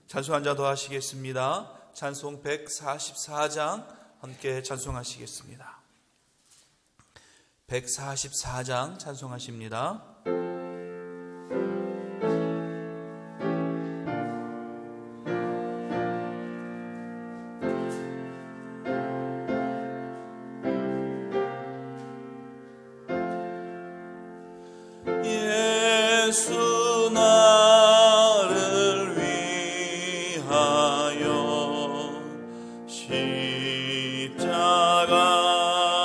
찬송 한 장 더 하시겠습니다. 찬송 144장 함께 찬송하시겠습니다. 144장 찬송하십니다. 예수 나를 위하여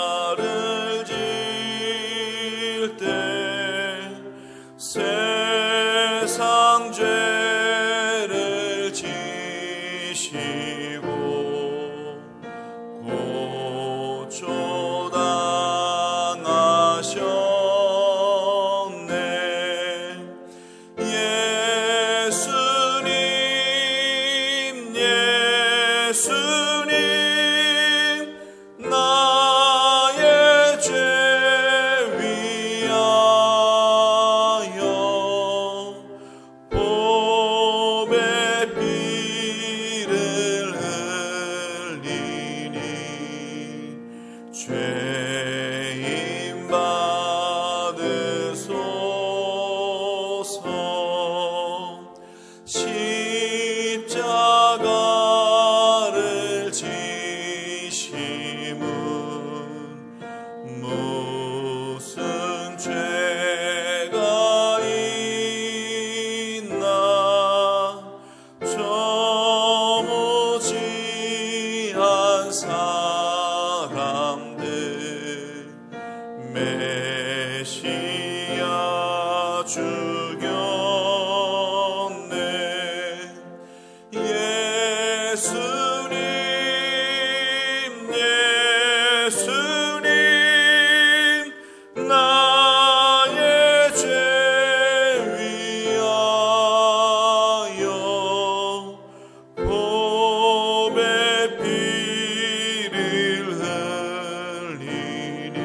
십자가를 질 때 세상 죄를 지시고 고초당하셨 죄인 받으소서. 십자가를 지심은 무슨 죄가 있나. 저 무지한 사람들 메시아 죽였네. 예수님 나의 죄 위하여 보배 피를 흘리니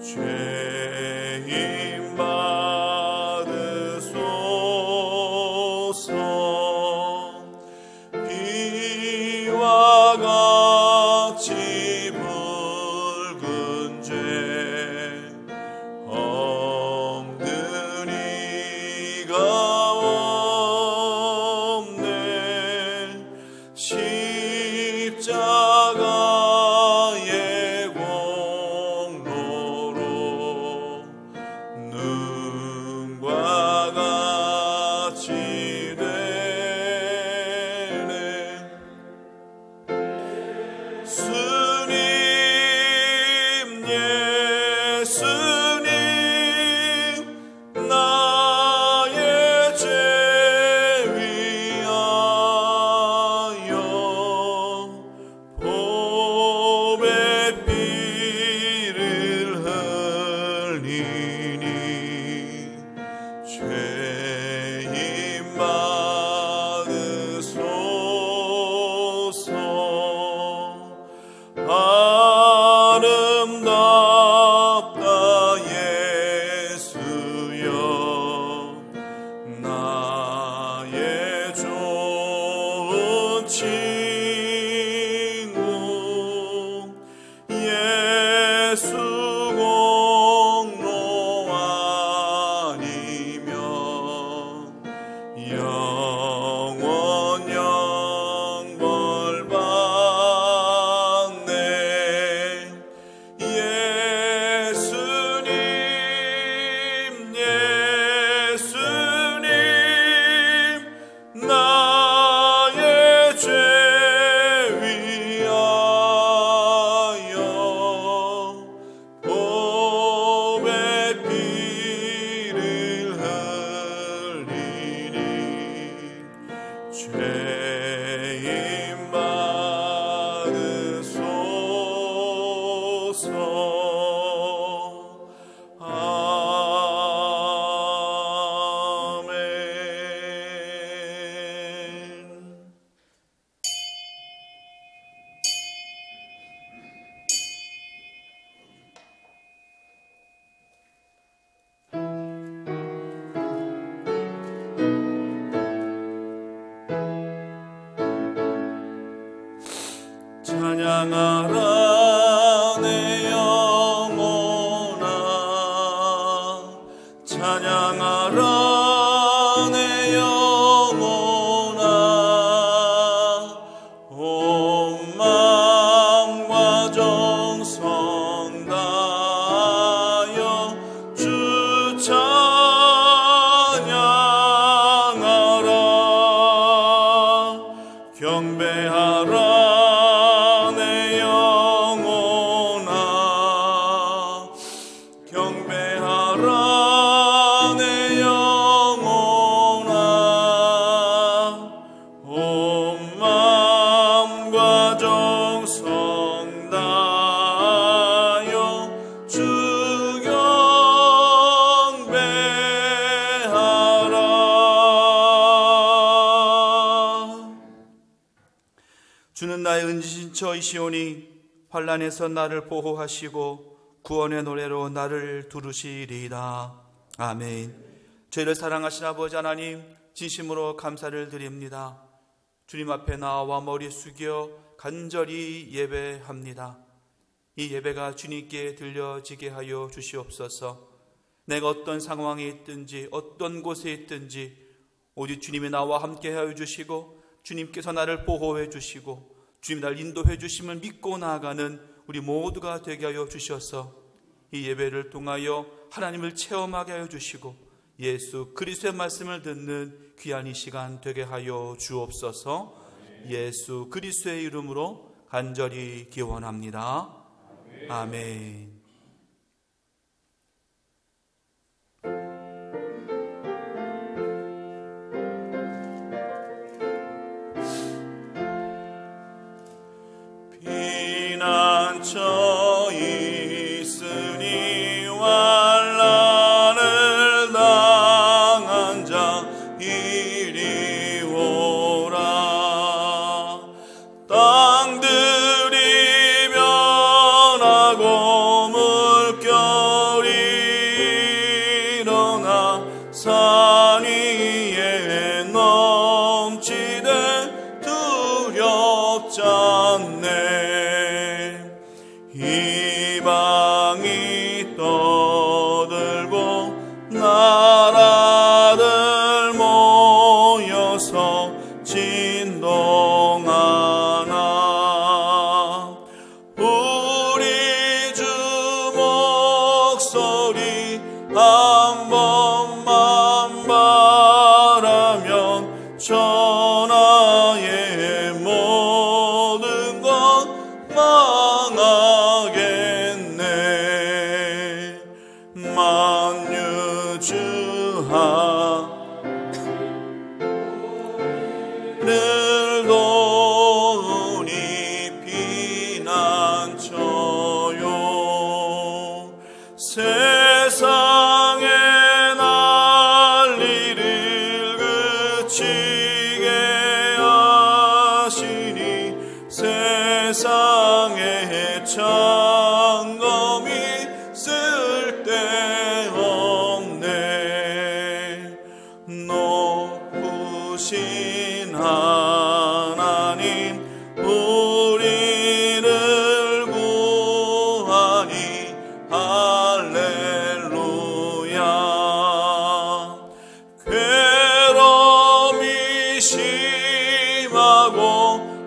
죄인 받으소서. 비와 같이 붉은 죄 엉덩이가 없네. 십자가의 공로로 눈과 같이 되네. 예수님 나의 죄 위하여 보배 피를 흘리니 죄인 받으소서. 아름답다 예수여 나의 좋은 친구. 예수 공로 아니면 영원 영벌 받네. 예수님 나의 죄 위하여 보배 피를 흘리니 죄인 받으소서. 찬양하라 내 영혼아 찬양하라 내 영혼아 온 마음과 정성 다하여 주 찬양하라 경배하라 내 영혼아 경배하라 내 영혼아 온 마음과 정성 다하여 주 경배하라. 주는 나의 은신처이시오니 환난에서 나를 보호하시고 구원의 노래로 나를 두르시리이다. 아멘. 저희를 사랑하신 아버지 하나님, 진심으로 감사를 드립니다. 주님 앞에 나와 머리 숙여 간절히 예배합니다. 이 예배가 주님께 들려지게 하여 주시옵소서. 내가 어떤 상황에 있든지 어떤 곳에 있든지 오직 주님이 나와 함께 하여 주시고 주님께서 나를 보호해 주시고 주님 나를 인도해 주심을 믿고 나아가는 우리 모두가 되게 하여 주셔서 이 예배를 통하여 하나님을 체험하게 하여 주시고 예수 그리스도의 말씀을 듣는 귀한 이 시간 되게 하여 주옵소서. 예수 그리스도의 이름으로 간절히 기원합니다. 아멘. 피난처 있으니 환난을 당한 자 이리 오라. 땅들이 변하고 물결이 일어나 산 위에 넘치되 두렵지 않네. 이방이 떠들고 나라들 모여서 진동하나. 우리 주 목소리 한 번만 바라면 천하의 모든 것 망하겠네. 만유주 하늘 도우니 피난처요. 세상의 난리를 그치게 하시니 세상의 창검이 쓸데없네. 높으신 하나님 우리를 구하니 할렐루야. 괴로움이 심하고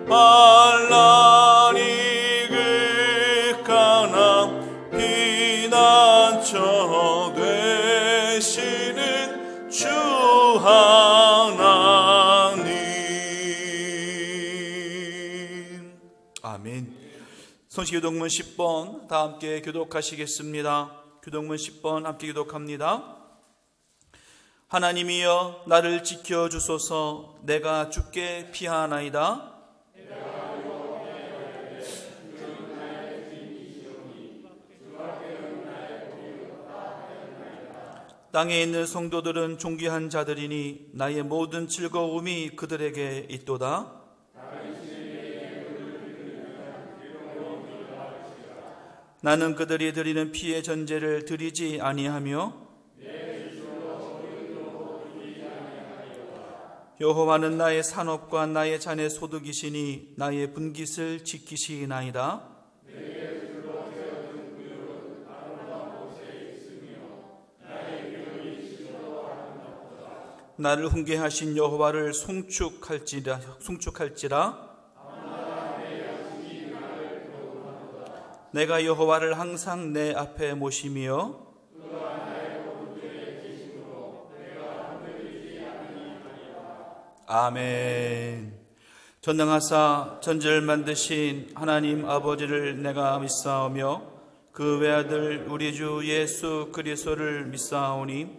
환난이 극하나 피난처 되시는 주 하나님. 아멘. 손시교독문 10번 다 함께 교독하시겠습니다. 교독문 10번 함께 교독합니다. 하나님이여 나를 지켜주소서. 내가 주께 피하나이다. 땅에 있는 성도들은 존귀한 자들이니 나의 모든 즐거움이 그들에게 있도다. 나는 그들이 드리는 피의 전제를 드리지 아니하며 여호와는 나의 산업과 나의 잔의 소득이시니 나의 분깃을 지키시나이다. 나를 훈계하신 여호와를 송축할지라. 내가 여호와를 항상 내 앞에 모시며 아멘. 전능하사 전지를 만드신 하나님 아버지를 내가 믿사오며 그 외아들 우리 주 예수 그리스도를 믿사오니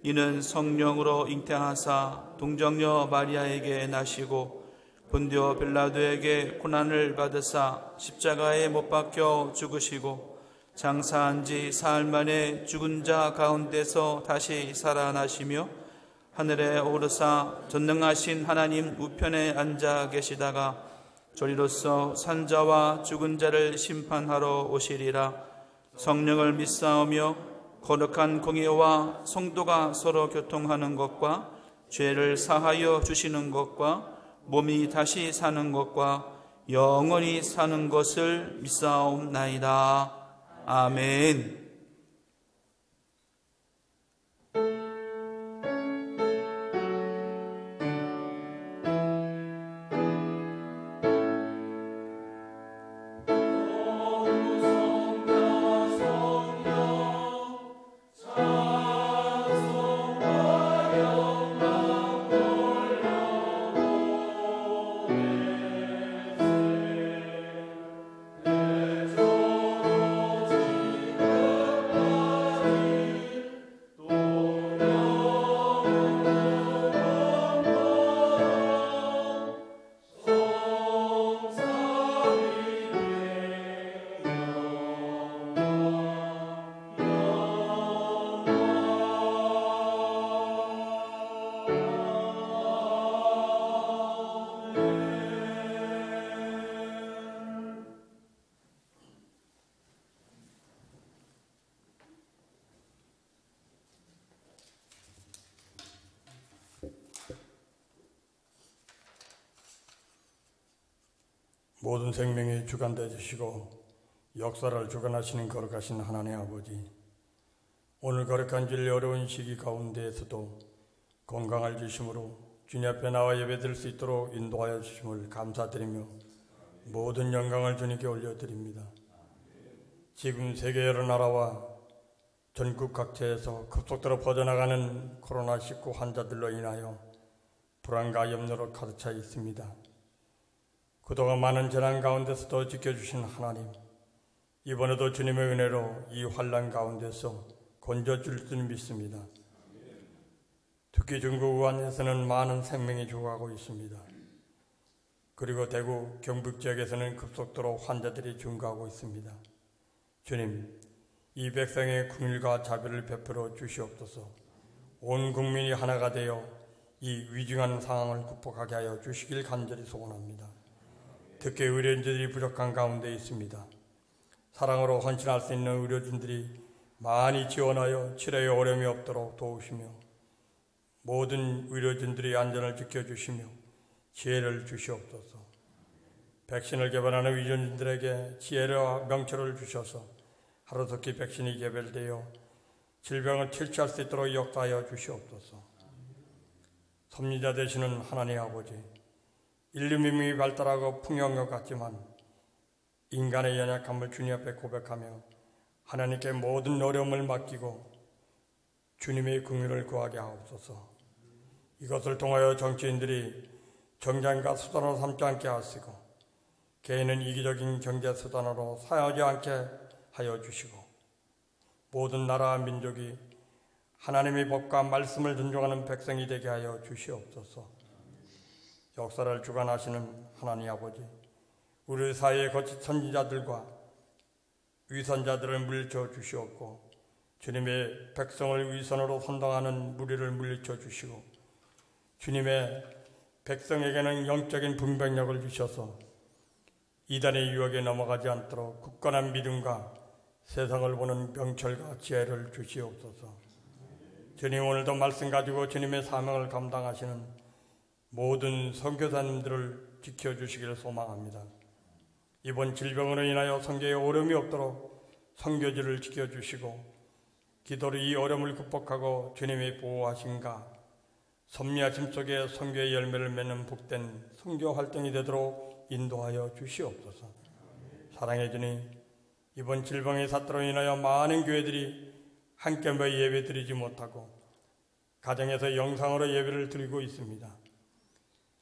이는 성령으로 잉태하사 동정녀 마리아에게 나시고 본디오 빌라도에게 고난을 받으사 십자가에 못 박혀 죽으시고 장사한 지 사흘 만에 죽은 자 가운데서 다시 살아나시며 하늘에 오르사 전능하신 하나님 우편에 앉아 계시다가 저리로서 산자와 죽은 자를 심판하러 오시리라. 성령을 믿사오며 거룩한 공의와 성도가 서로 교통하는 것과 죄를 사하여 주시는 것과 몸이 다시 사는 것과 영원히 사는 것을 믿사옵나이다. 아멘. 모든 생명이 주관되어 주시고 역사를 주관하시는 거룩하신 하나님 아버지, 오늘 거룩한 주일 어려운 시기 가운데에서도 건강을 주심으로 주님 앞에 나와 예배드릴 수 있도록 인도하여 주심을 감사드리며 모든 영광을 주님께 올려드립니다. 지금 세계 여러 나라와 전국 각지에서 급속도로 퍼져나가는 코로나19 환자들로 인하여 불안과 염려로 가득 차 있습니다. 그동안 많은 재난 가운데서도 지켜주신 하나님, 이번에도 주님의 은혜로 이 환난 가운데서 건져줄 줄 믿습니다. 특히 중국 우한에서는 많은 생명이 죽어가고 있습니다. 그리고 대구, 경북 지역에서는 급속도로 환자들이 증가하고 있습니다. 주님, 이 백성의 긍휼과 자비를 베풀어 주시옵소서. 온 국민이 하나가 되어 이 위중한 상황을 극복하게 하여 주시길 간절히 소원합니다. 특히 의료진들이 부족한 가운데 있습니다. 사랑으로 헌신할 수 있는 의료진들이 많이 지원하여 치료에 어려움이 없도록 도우시며 모든 의료진들의 안전을 지켜주시며 지혜를 주시옵소서. 백신을 개발하는 의료진들에게 지혜와 명철을 주셔서 하루속히 백신이 개발되어 질병을 퇴치할 수 있도록 역사하여 주시옵소서. 섭리자 되시는 하나님 아버지, 인류 문명이 발달하고 풍요한 같지만 인간의 연약함을 주님 앞에 고백하며 하나님께 모든 어려움을 맡기고 주님의 긍휼을 구하게 하옵소서. 이것을 통하여 정치인들이 정쟁과 수단으로 삼지 않게 하시고 개인은 이기적인 경제 수단으로 사용하지 않게 하여 주시고 모든 나라와 민족이 하나님의 법과 말씀을 존중하는 백성이 되게 하여 주시옵소서. 역사를 주관하시는 하나님 아버지, 우리 사회의 거짓 선지자들과 위선자들을 물리쳐 주시옵고 주님의 백성을 위선으로 선동하는 무리를 물리쳐 주시고 주님의 백성에게는 영적인 분별력을 주셔서 이단의 유혹에 넘어가지 않도록 굳건한 믿음과 세상을 보는 명철과 지혜를 주시옵소서. 주님, 오늘도 말씀 가지고 주님의 사명을 감당하시는 모든 선교사님들을 지켜주시기를 소망합니다. 이번 질병으로 인하여 선교에 어려움이 없도록 선교지를 지켜주시고 기도로 이 어려움을 극복하고 주님의 보호하심과 섭리하심 속에 선교의 열매를 맺는 복된 선교 활동이 되도록 인도하여 주시옵소서. 사랑해 주님, 이번 질병의 사태로 인하여 많은 교회들이 함께 모여 예배 드리지 못하고 가정에서 영상으로 예배를 드리고 있습니다.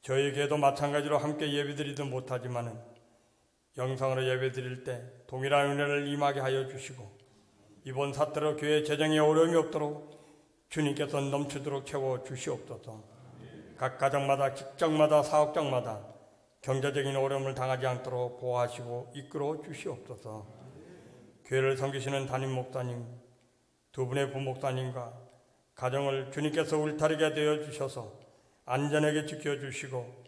저희 교회도 마찬가지로 함께 예배 드리도 못하지만 영상으로 예배 드릴 때 동일한 은혜를 임하게 하여 주시고 이번 사태로 교회 재정에 어려움이 없도록 주님께서 넘치도록 채워 주시옵소서. 각 가정마다 직장마다 사업장마다 경제적인 어려움을 당하지 않도록 보호하시고 이끌어 주시옵소서. 교회를 섬기시는 담임 목사님, 두 분의 부목사님과 가정을 주님께서 울타리가 되어 주셔서 안전하게 지켜주시고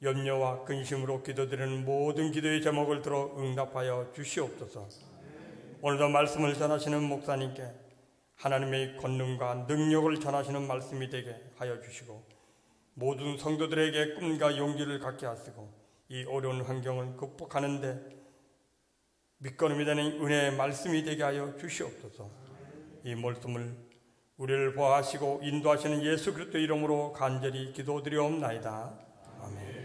염려와 근심으로 기도드리는 모든 기도의 제목을 들어 응답하여 주시옵소서. 오늘도 말씀을 전하시는 목사님께 하나님의 권능과 능력을 전하시는 말씀이 되게 하여 주시고 모든 성도들에게 꿈과 용기를 갖게 하시고 이 어려운 환경을 극복하는 데 밑거름이 되는 은혜의 말씀이 되게 하여 주시옵소서. 이 말씀을 우리를 보호하시고 인도하시는 예수 그리스도 이름으로 간절히 기도드리옵나이다. 아멘.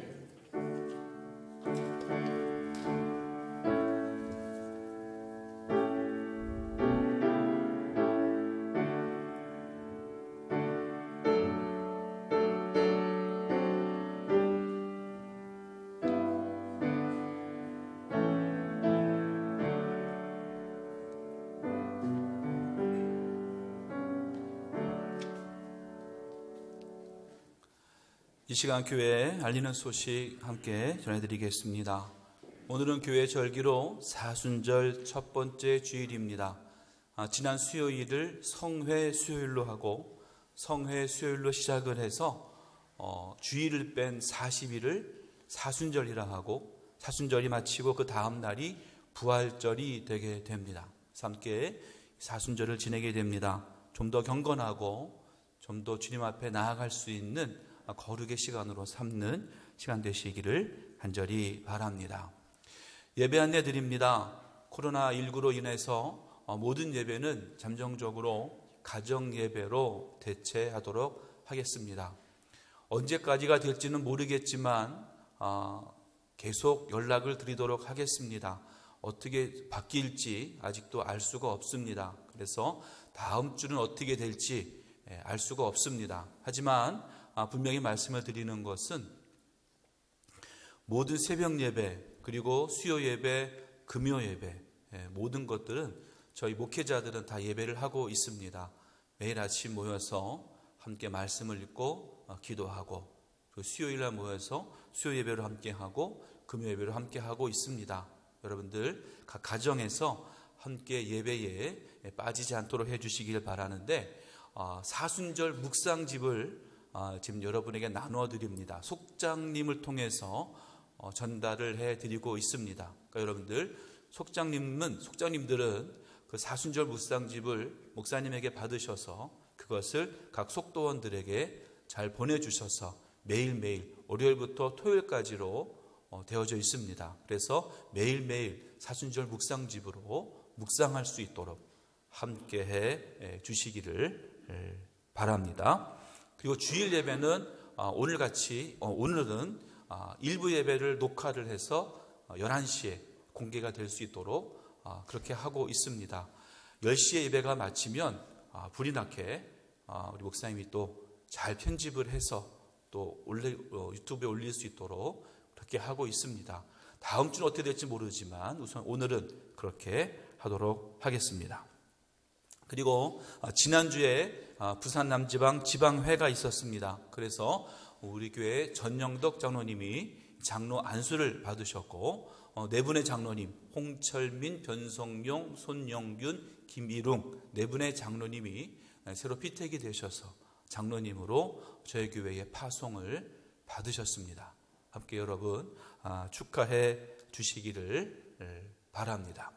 이 시간 교회에 알리는 소식 함께 전해드리겠습니다. 오늘은 교회 절기로 사순절 첫 번째 주일입니다. 지난 수요일을 성회 수요일로 하고 성회 수요일로 시작을 해서 주일을 뺀 40일을 사순절이라 하고 사순절이 마치고 그 다음 날이 부활절이 되게 됩니다. 그래서 함께 사순절을 지내게 됩니다. 좀 더 경건하고 좀 더 주님 앞에 나아갈 수 있는 거룩의 시간으로 삼는 시간 되시기를 간절히 바랍니다. 예배 안내 드립니다. 코로나19로 인해서 모든 예배는 잠정적으로 가정 예배로 대체하도록 하겠습니다. 언제까지가 될지는 모르겠지만 계속 연락을 드리도록 하겠습니다. 어떻게 바뀔지 아직도 알 수가 없습니다. 그래서 다음 주는 어떻게 될지 알 수가 없습니다. 하지만 분명히 말씀을 드리는 것은 모든 새벽 예배 그리고 수요 예배, 금요 예배 모든 것들은 저희 목회자들은 다 예배를 하고 있습니다. 매일 아침 모여서 함께 말씀을 읽고 기도하고 수요일날 모여서 수요 예배를 함께 하고 금요 예배를 함께 하고 있습니다. 여러분들 각 가정에서 함께 예배에 빠지지 않도록 해주시길 바라는데 사순절 묵상집을 지금 여러분에게 나누어 드립니다. 속장님을 통해서 전달을 해드리고 있습니다. 그러니까 여러분들 속장님들은 그 사순절 묵상집을 목사님에게 받으셔서 그것을 각 속도원들에게 잘 보내주셔서 매일매일 월요일부터 토요일까지로 되어져 있습니다. 그래서 매일매일 사순절 묵상집으로 묵상할 수 있도록 함께 해 주시기를 바랍니다. 그리고 주일 예배는 오늘은 일부 예배를 녹화를 해서 11시에 공개가 될 수 있도록 그렇게 하고 있습니다. 10시에 예배가 마치면 불이 나게 우리 목사님이 또 잘 편집을 해서 또 유튜브에 올릴 수 있도록 그렇게 하고 있습니다. 다음 주는 어떻게 될지 모르지만 우선 오늘은 그렇게 하도록 하겠습니다. 그리고 지난주에 부산 남지방 지방회가 있었습니다. 그래서 우리 교회 전영덕 장로님이 장로 안수를 받으셨고 네 분의 장로님 홍철민, 변성용, 손영균, 김일웅 네 분의 장로님이 새로 피택이 되셔서 장로님으로 저희 교회에 파송을 받으셨습니다. 함께 여러분 축하해 주시기를 바랍니다.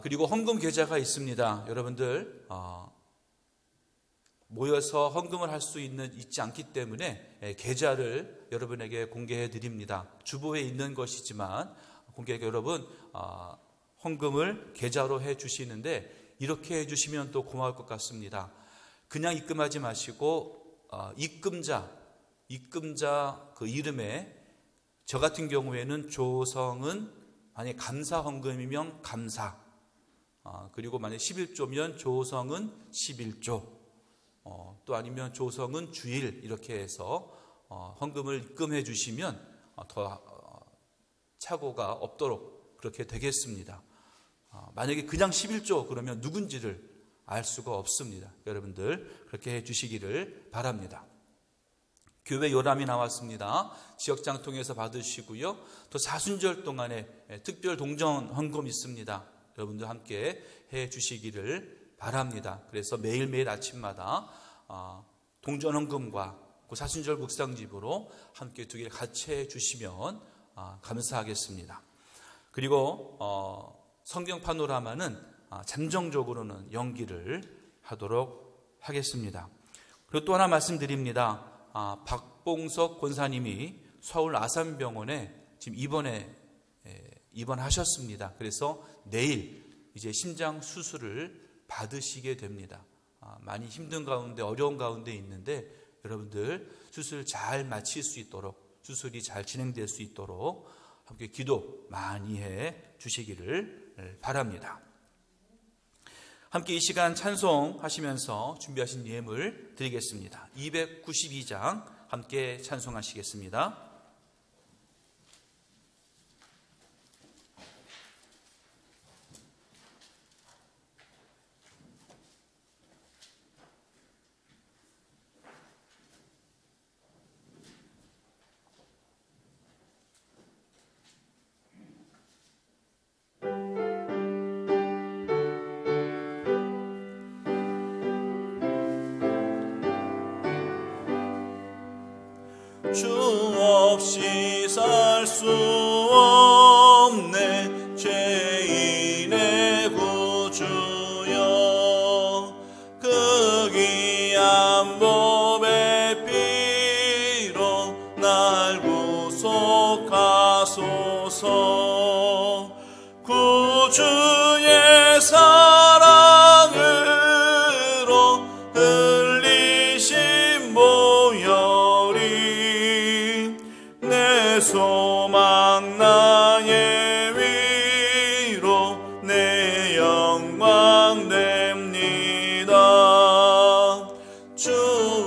그리고 헌금 계좌가 있습니다. 여러분들 모여서 헌금을 할 수 있지 않기 때문에 계좌를 여러분에게 공개해 드립니다. 주보에 있는 것이지만 공개해 여러분 헌금을 계좌로 해 주시는데 이렇게 해 주시면 또 고마울 것 같습니다. 그냥 입금하지 마시고 입금자 그 이름에 저 같은 경우에는 조성은 만약 감사 헌금이면 감사, 그리고 만약 11조면 조성은 11조, 또 아니면 조성은 주일, 이렇게 해서 헌금을 입금해 주시면 더 착오가 없도록 그렇게 되겠습니다. 만약에 그냥 11조 그러면 누군지를 알 수가 없습니다. 여러분들 그렇게 해 주시기를 바랍니다. 교회 요람이 나왔습니다. 지역장 통해서 받으시고요. 또 사순절 동안에 특별 동전 헌금 있습니다. 여러분들 함께 해 주시기를 바랍니다. 그래서 매일매일 아침마다 동전 헌금과 그 사순절 묵상집으로 함께 두 개를 같이 해 주시면 감사하겠습니다. 그리고 성경 파노라마는 잠정적으로는 연기를 하도록 하겠습니다. 그리고 또 하나 말씀드립니다. 박봉석 권사님이 서울 아산병원에 지금 입원하셨습니다. 그래서 내일 이제 심장 수술을 받으시게 됩니다. 많이 힘든 가운데 어려운 가운데 있는데 여러분들 수술 잘 마칠 수 있도록, 수술이 잘 진행될 수 있도록 함께 기도 많이 해 주시기를 바랍니다. 함께 이 시간 찬송하시면서 준비하신 예물 드리겠습니다. 292장 함께 찬송하시겠습니다. 주 없이 살 수 없네 죄인의 구주여 그 귀한 법의 피로 날 구속하소서 구주의 사랑으로 흘리신 보혈이 내 소망 나의 위로 내 영광 됩니다. 주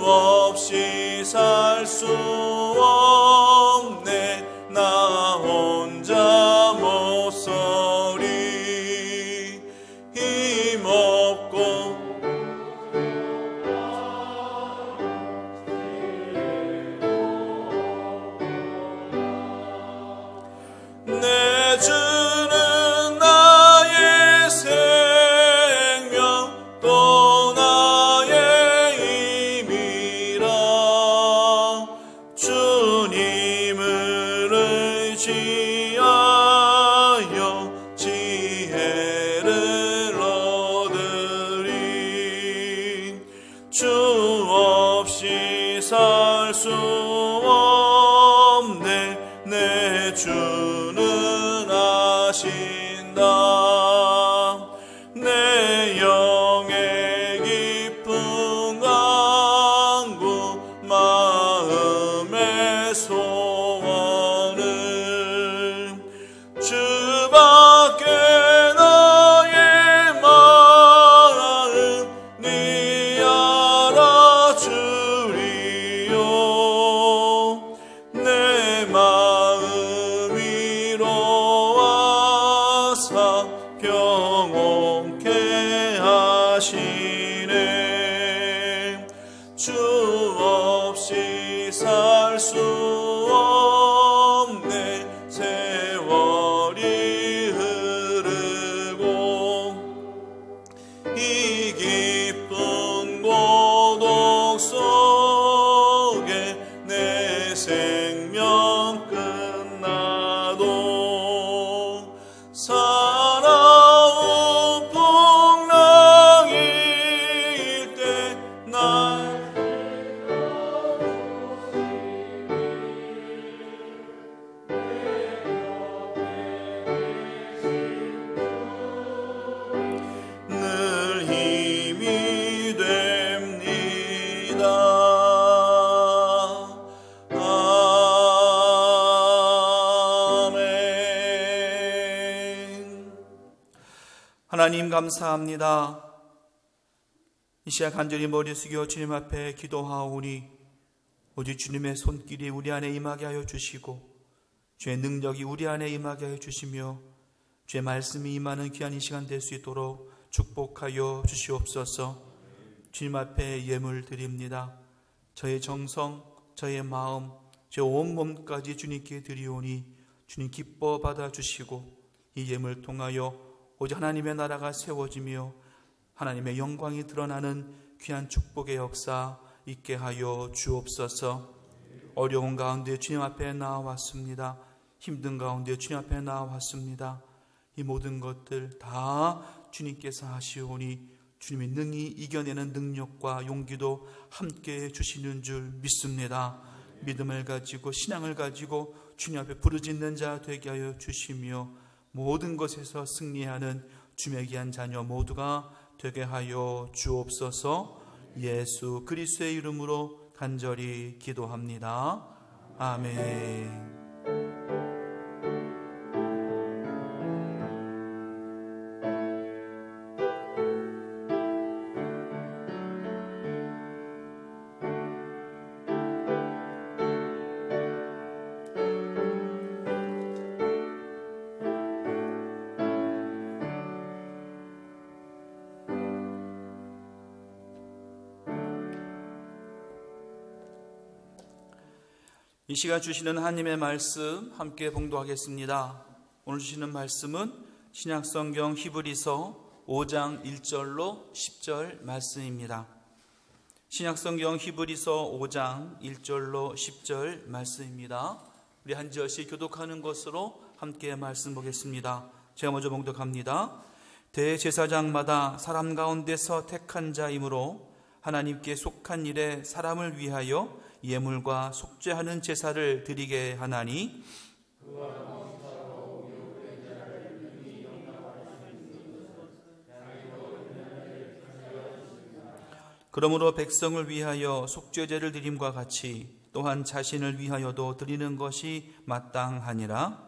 없이 살 수 없네 나 혼자 못 서리 힘없고 내 주는 나의 생명 또 나의 힘이라 주님을 의지하여 지혜를 얻으리 주 없이 살 수 없네 내 주는 아신다 내 영의 깊은 간구 마음의 소원을 주밖에 나의 마음 네 알아주리요 내 마음 위로하사 경험케 하시네 주 없이 살 수 없네 세월이 흐르고 이 깊은 고독 속에 내 생명 끝나도 살아온 풍랑일 때 날 하나님 감사합니다. 이 시간 간절히 머리 숙여 주님 앞에 기도하오니 오직 주님의 손길이 우리 안에 임하게 하여 주시고 주의 능력이 우리 안에 임하게 하여 주시며 주의 말씀이 임하는 귀한 이 시간 될 수 있도록 축복하여 주시옵소서. 주님 앞에 예물 드립니다. 저의 정성, 저의 마음, 제 온몸까지 주님께 드리오니 주님 기뻐 받아주시고 이 예물 통하여 오직 하나님의 나라가 세워지며 하나님의 영광이 드러나는 귀한 축복의 역사 있게 하여 주옵소서. 어려운 가운데 주님 앞에 나와왔습니다. 힘든 가운데 주님 앞에 나와왔습니다. 이 모든 것들 다 주님께서 하시오니 주님이 능히 이겨내는 능력과 용기도 함께 주시는 줄 믿습니다. 믿음을 가지고 신앙을 가지고 주님 앞에 부르짖는 자 되게 하여 주시며 모든 것에서 승리하는 주의 귀한 자녀 모두가 되게 하여 주옵소서. 예수 그리스도의 이름으로 간절히 기도합니다. 아멘. 이 시간 주시는 하나님의 말씀 함께 봉독하겠습니다. 오늘 주시는 말씀은 신약성경 히브리서 5장 1절로 10절 말씀입니다. 신약성경 히브리서 5장 1절로 10절 말씀입니다. 우리 한 절씩 교독하는 것으로 함께 말씀 보겠습니다. 제가 먼저 봉독합니다. 대제사장마다 사람 가운데서 택한 자이므로 하나님께 속한 일에 사람을 위하여 예물과 속죄하는 제사를 드리게 하나니 그러므로 백성을 위하여 속죄제를 드림과 같이 또한 자신을 위하여도 드리는 것이 마땅하니라.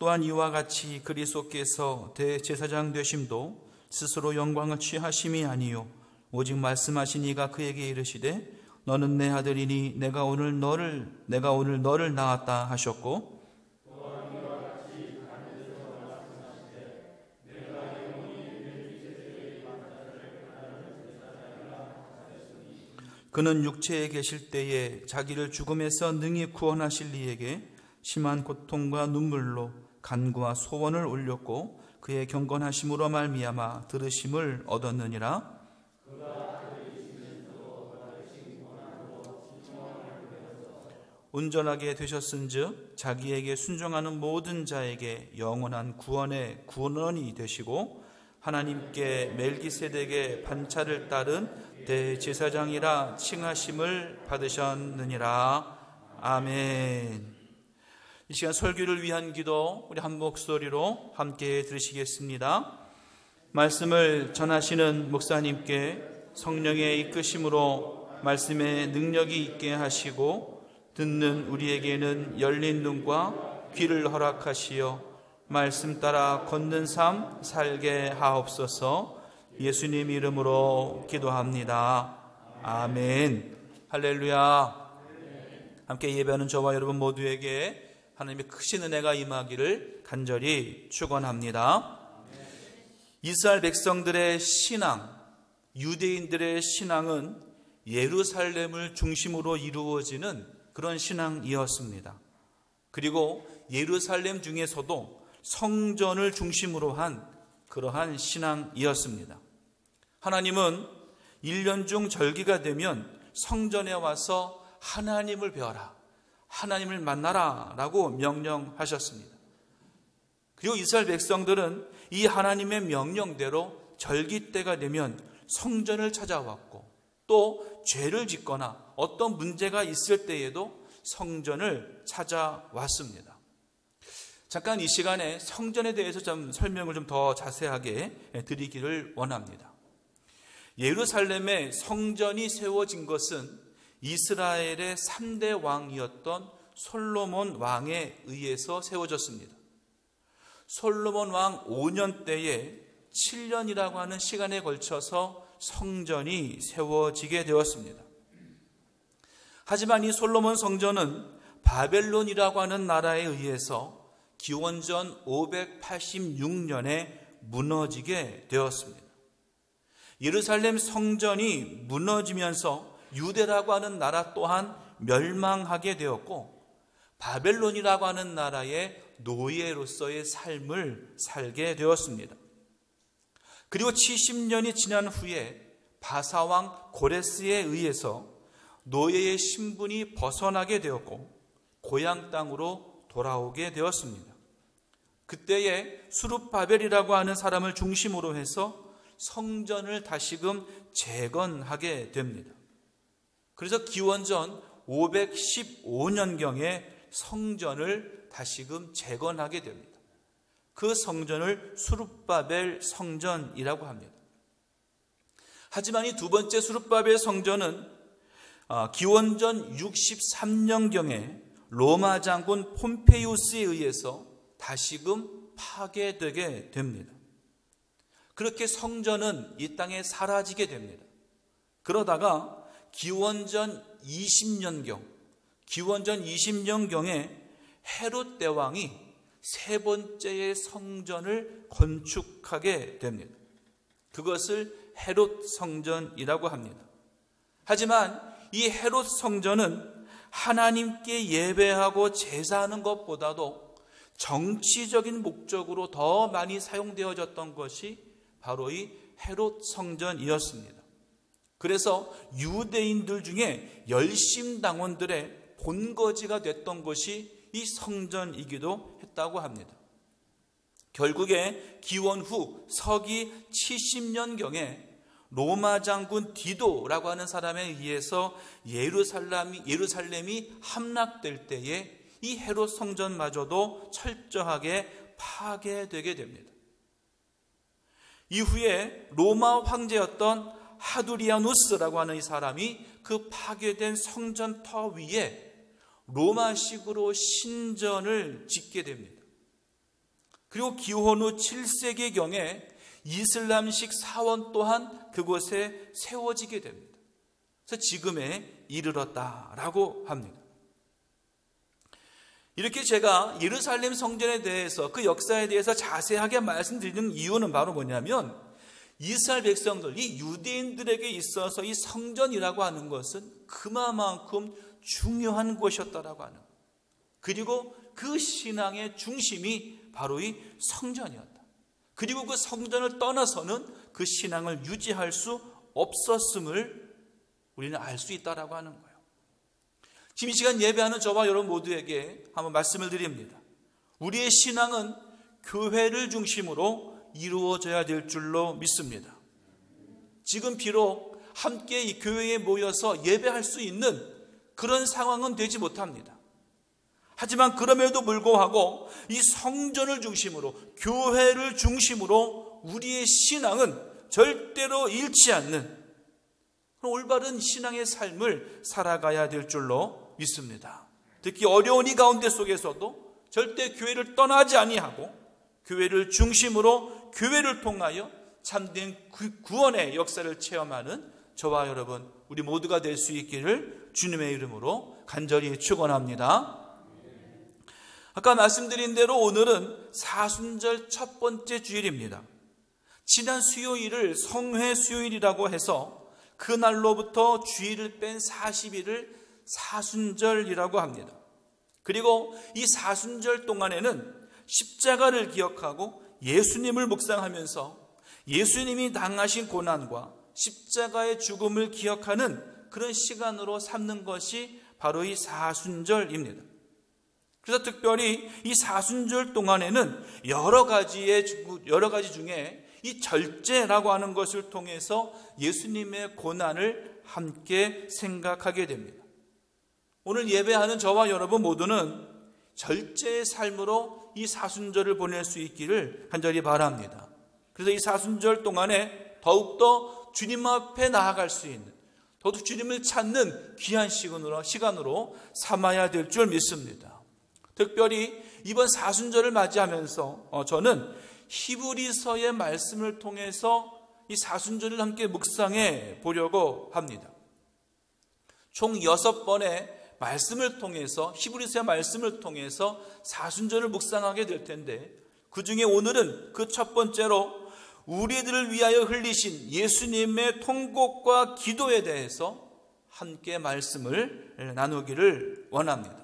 또한 이와 같이 그리스도께서 대제사장 되심도 스스로 영광을 취하심이 아니요 오직 말씀하신 이가 그에게 이르시되 너는 내 아들이니 내가 오늘 너를 낳았다 하셨고 그는 육체에 계실 때에 자기를 죽음에서 능히 구원하실 이에게 심한 고통과 눈물로 간구와 소원을 올렸고 그의 경건하심으로 말미암아 들으심을 얻었느니라. 온전하게 되셨은즉 자기에게 순종하는 모든 자에게 영원한 구원의 구원원이 되시고 하나님께 멜기세덱의 반차를 따른 대제사장이라 칭하심을 받으셨느니라. 아멘. 이 시간 설교를 위한 기도 우리 한 목소리로 함께 들으시겠습니다. 말씀을 전하시는 목사님께 성령의 이끄심으로 말씀의 능력이 있게 하시고 듣는 우리에게는 열린 눈과 귀를 허락하시어 말씀 따라 걷는 삶 살게 하옵소서. 예수님 이름으로 기도합니다. 아멘. 할렐루야. 함께 예배하는 저와 여러분 모두에게 하나님의 크신 은혜가 임하기를 간절히 축원합니다. 이스라엘 백성들의 신앙, 유대인들의 신앙은 예루살렘을 중심으로 이루어지는 그런 신앙이었습니다. 그리고 예루살렘 중에서도 성전을 중심으로 한 그러한 신앙이었습니다. 하나님은 1년 중 절기가 되면 성전에 와서 하나님을 배워라, 하나님을 만나라 라고 명령하셨습니다. 그리고 이스라엘 백성들은 이 하나님의 명령대로 절기 때가 되면 성전을 찾아왔고 또 죄를 짓거나 어떤 문제가 있을 때에도 성전을 찾아왔습니다. 잠깐 이 시간에 성전에 대해서 좀 설명을 좀 더 자세하게 드리기를 원합니다. 예루살렘에 성전이 세워진 것은 이스라엘의 3대 왕이었던 솔로몬 왕에 의해서 세워졌습니다. 솔로몬 왕 5년 때에 7년이라고 하는 시간에 걸쳐서 성전이 세워지게 되었습니다. 하지만 이 솔로몬 성전은 바벨론이라고 하는 나라에 의해서 기원전 586년에 무너지게 되었습니다. 예루살렘 성전이 무너지면서 유대라고 하는 나라 또한 멸망하게 되었고, 바벨론이라고 하는 나라의 노예로서의 삶을 살게 되었습니다. 그리고 70년이 지난 후에 바사왕 고레스에 의해서 노예의 신분이 벗어나게 되었고 고향 땅으로 돌아오게 되었습니다. 그때에 수룹바벨이라고 하는 사람을 중심으로 해서 성전을 다시금 재건하게 됩니다. 그래서 기원전 515년경에 성전을 다시금 재건하게 됩니다. 그 성전을 수룹바벨 성전이라고 합니다. 하지만 이 두 번째 수룹바벨 성전은 기원전 63년경에 로마 장군 폼페이우스에 의해서 다시금 파괴되게 됩니다. 그렇게 성전은 이 땅에 사라지게 됩니다. 그러다가 기원전 20년경에 헤롯 대왕이 세 번째의 성전을 건축하게 됩니다. 그것을 헤롯 성전이라고 합니다. 하지만 이 헤롯 성전은 하나님께 예배하고 제사하는 것보다도 정치적인 목적으로 더 많이 사용되어졌던 것이 바로 이 헤롯 성전이었습니다. 그래서 유대인들 중에 열심당원들의 본거지가 됐던 것이 이 성전이기도 했다고 합니다. 결국에 기원 후 서기 70년경에 로마 장군 디도라고 하는 사람에 의해서 예루살렘이 함락될 때에 이 헤롯 성전마저도 철저하게 파괴되게 됩니다. 이후에 로마 황제였던 하두리아누스라고 하는 이 사람이 그 파괴된 성전터 위에 로마식으로 신전을 짓게 됩니다. 그리고 기원 후 7세기경에 이슬람식 사원 또한 그곳에 세워지게 됩니다. 그래서 지금에 이르렀다라고 합니다. 이렇게 제가 예루살렘 성전에 대해서 그 역사에 대해서 자세하게 말씀드리는 이유는 바로 뭐냐면, 이스라엘 백성들, 이 유대인들에게 있어서 이 성전이라고 하는 것은 그만큼 중요한 곳이었다라고 하는 것. 그리고 그 신앙의 중심이 바로 이 성전이었다. 그리고 그 성전을 떠나서는 그 신앙을 유지할 수 없었음을 우리는 알 수 있다라고 하는 거예요. 지금 이 시간 예배하는 저와 여러분 모두에게 한번 말씀을 드립니다. 우리의 신앙은 교회를 중심으로 이루어져야 될 줄로 믿습니다. 지금 비록 함께 이 교회에 모여서 예배할 수 있는 그런 상황은 되지 못합니다. 하지만 그럼에도 불구하고 이 성전을 중심으로, 교회를 중심으로 우리의 신앙은 절대로 잃지 않는 올바른 신앙의 삶을 살아가야 될 줄로 믿습니다. 특히 어려운 이 가운데 속에서도 절대 교회를 떠나지 아니하고 교회를 중심으로, 교회를 통하여 참된 구원의 역사를 체험하는 저와 여러분, 우리 모두가 될 수 있기를 주님의 이름으로 간절히 축원합니다. 아까 말씀드린 대로 오늘은 사순절 첫 번째 주일입니다. 지난 수요일을 성회 수요일이라고 해서 그날로부터 주일을 뺀 40일을 사순절이라고 합니다. 그리고 이 사순절 동안에는 십자가를 기억하고 예수님을 묵상하면서 예수님이 당하신 고난과 십자가의 죽음을 기억하는 그런 시간으로 삼는 것이 바로 이 사순절입니다. 그래서 특별히 이 사순절 동안에는 여러 가지 중에 이 절제라고 하는 것을 통해서 예수님의 고난을 함께 생각하게 됩니다. 오늘 예배하는 저와 여러분 모두는 절제의 삶으로 이 사순절을 보낼 수 있기를 간절히 바랍니다. 그래서 이 사순절 동안에 더욱더 주님 앞에 나아갈 수 있는, 더욱 주님을 찾는 귀한 시간으로 삼아야 될 줄 믿습니다. 특별히 이번 사순절을 맞이하면서 저는 히브리서의 말씀을 통해서 이 사순절을 함께 묵상해 보려고 합니다. 총 6번의 말씀을 통해서, 히브리서의 말씀을 통해서 사순절을 묵상하게 될 텐데, 그 중에 오늘은 그 첫 번째로 우리들을 위하여 흘리신 예수님의 통곡과 기도에 대해서 함께 말씀을 나누기를 원합니다.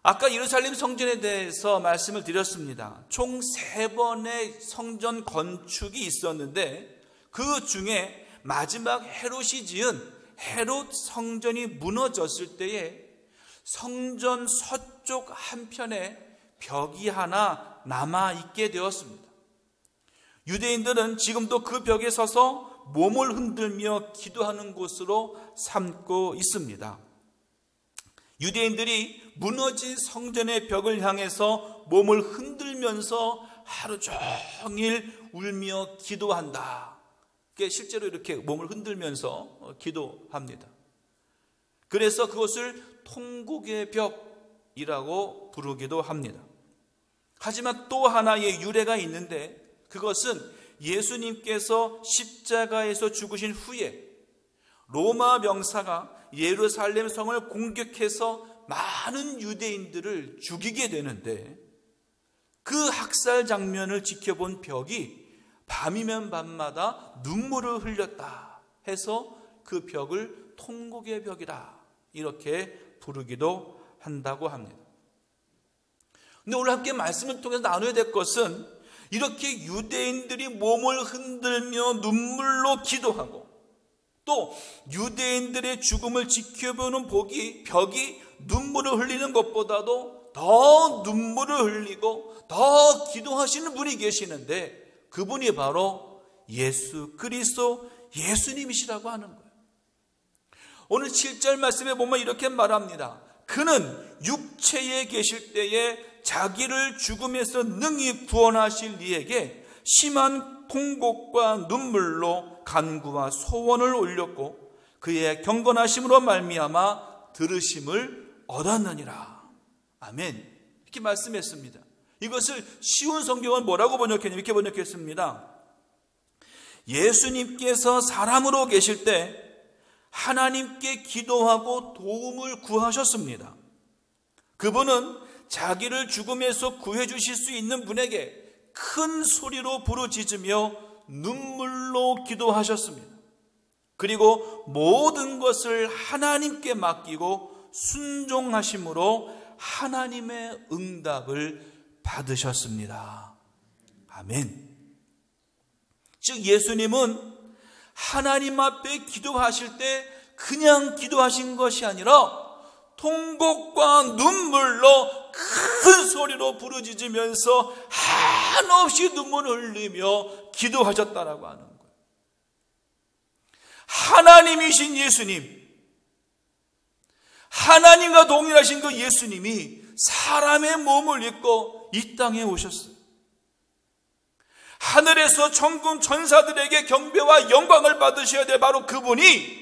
아까 예루살렘 성전에 대해서 말씀을 드렸습니다. 총 3번의 성전 건축이 있었는데 그 중에 마지막 헤롯이 지은 헤롯 성전이 무너졌을 때에 성전 서쪽 한편에 벽이 하나 남아있게 되었습니다. 유대인들은 지금도 그 벽에 서서 몸을 흔들며 기도하는 곳으로 삼고 있습니다. 유대인들이 무너진 성전의 벽을 향해서 몸을 흔들면서 하루 종일 울며 기도한다. 실제로 이렇게 몸을 흔들면서 기도합니다. 그래서 그것을 통곡의 벽이라고 부르기도 합니다. 하지만 또 하나의 유래가 있는데, 그것은 예수님께서 십자가에서 죽으신 후에 로마 병사가 예루살렘 성을 공격해서 많은 유대인들을 죽이게 되는데, 그 학살 장면을 지켜본 벽이 밤이면 밤마다 눈물을 흘렸다 해서 그 벽을 통곡의 벽이라 이렇게 부르기도 한다고 합니다. 근데 오늘 함께 말씀을 통해서 나눠야 될 것은, 이렇게 유대인들이 몸을 흔들며 눈물로 기도하고 또 유대인들의 죽음을 지켜보는 벽이 눈물을 흘리는 것보다도 더 눈물을 흘리고 더 기도하시는 분이 계시는데, 그분이 바로 예수 그리스도 예수님이시라고 하는 거예요. 오늘 7절 말씀에 보면 이렇게 말합니다. 그는 육체에 계실 때에 자기를 죽음에서 능히 구원하실 이에게 심한 통곡과 눈물로 간구와 소원을 올렸고 그의 경건하심으로 말미암아 들으심을 얻었느니라. 아멘. 이렇게 말씀했습니다. 이것을 쉬운 성경은 뭐라고 번역했냐면 이렇게 번역했습니다. 예수님께서 사람으로 계실 때 하나님께 기도하고 도움을 구하셨습니다. 그분은 자기를 죽음에서 구해 주실 수 있는 분에게 큰 소리로 부르짖으며 눈물로 기도하셨습니다. 그리고 모든 것을 하나님께 맡기고 순종하심으로 하나님의 응답을 받으셨습니다. 아멘. 즉 예수님은 하나님 앞에 기도하실 때 그냥 기도하신 것이 아니라 통곡과 눈물로 큰 소리로 부르짖으면서 한없이 눈물을 흘리며 기도하셨다라고 하는 거예요. 하나님이신 예수님, 하나님과 동일하신 그 예수님이 사람의 몸을 입고 이 땅에 오셨어요. 하늘에서 천군 천사들에게 경배와 영광을 받으셔야 될 바로 그분이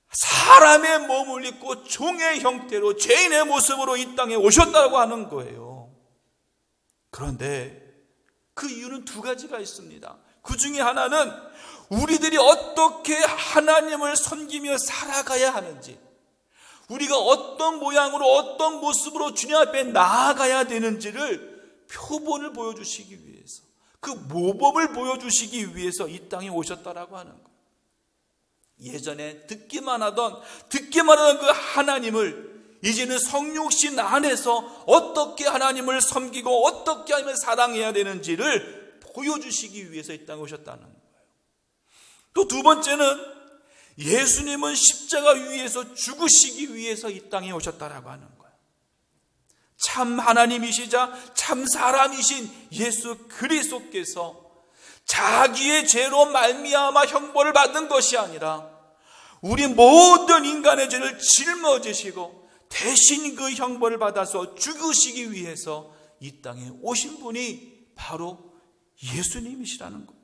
사람의 몸을 입고 종의 형태로 죄인의 모습으로 이 땅에 오셨다고 하는 거예요. 그런데 그 이유는 두 가지가 있습니다. 그 중에 하나는 우리들이 어떻게 하나님을 섬기며 살아가야 하는지, 우리가 어떤 모양으로 어떤 모습으로 주님 앞에 나아가야 되는지를 표본을 보여주시기 위해서, 그 모범을 보여주시기 위해서 이 땅에 오셨다라고 하는 거예요. 예전에 듣기만 하던 그 하나님을 이제는 성육신 안에서 어떻게 하나님을 섬기고 어떻게 하나님을 사랑해야 되는지를 보여주시기 위해서 이 땅에 오셨다는 거예요. 또 두 번째는 예수님은 십자가 위에서 죽으시기 위해서 이 땅에 오셨다라고 하는 거예요. 참 하나님이시자 참 사람이신 예수 그리스도께서 자기의 죄로 말미암아 형벌을 받은 것이 아니라 우리 모든 인간의 죄를 짊어지시고 대신 그 형벌을 받아서 죽으시기 위해서 이 땅에 오신 분이 바로 예수님이시라는 거예요.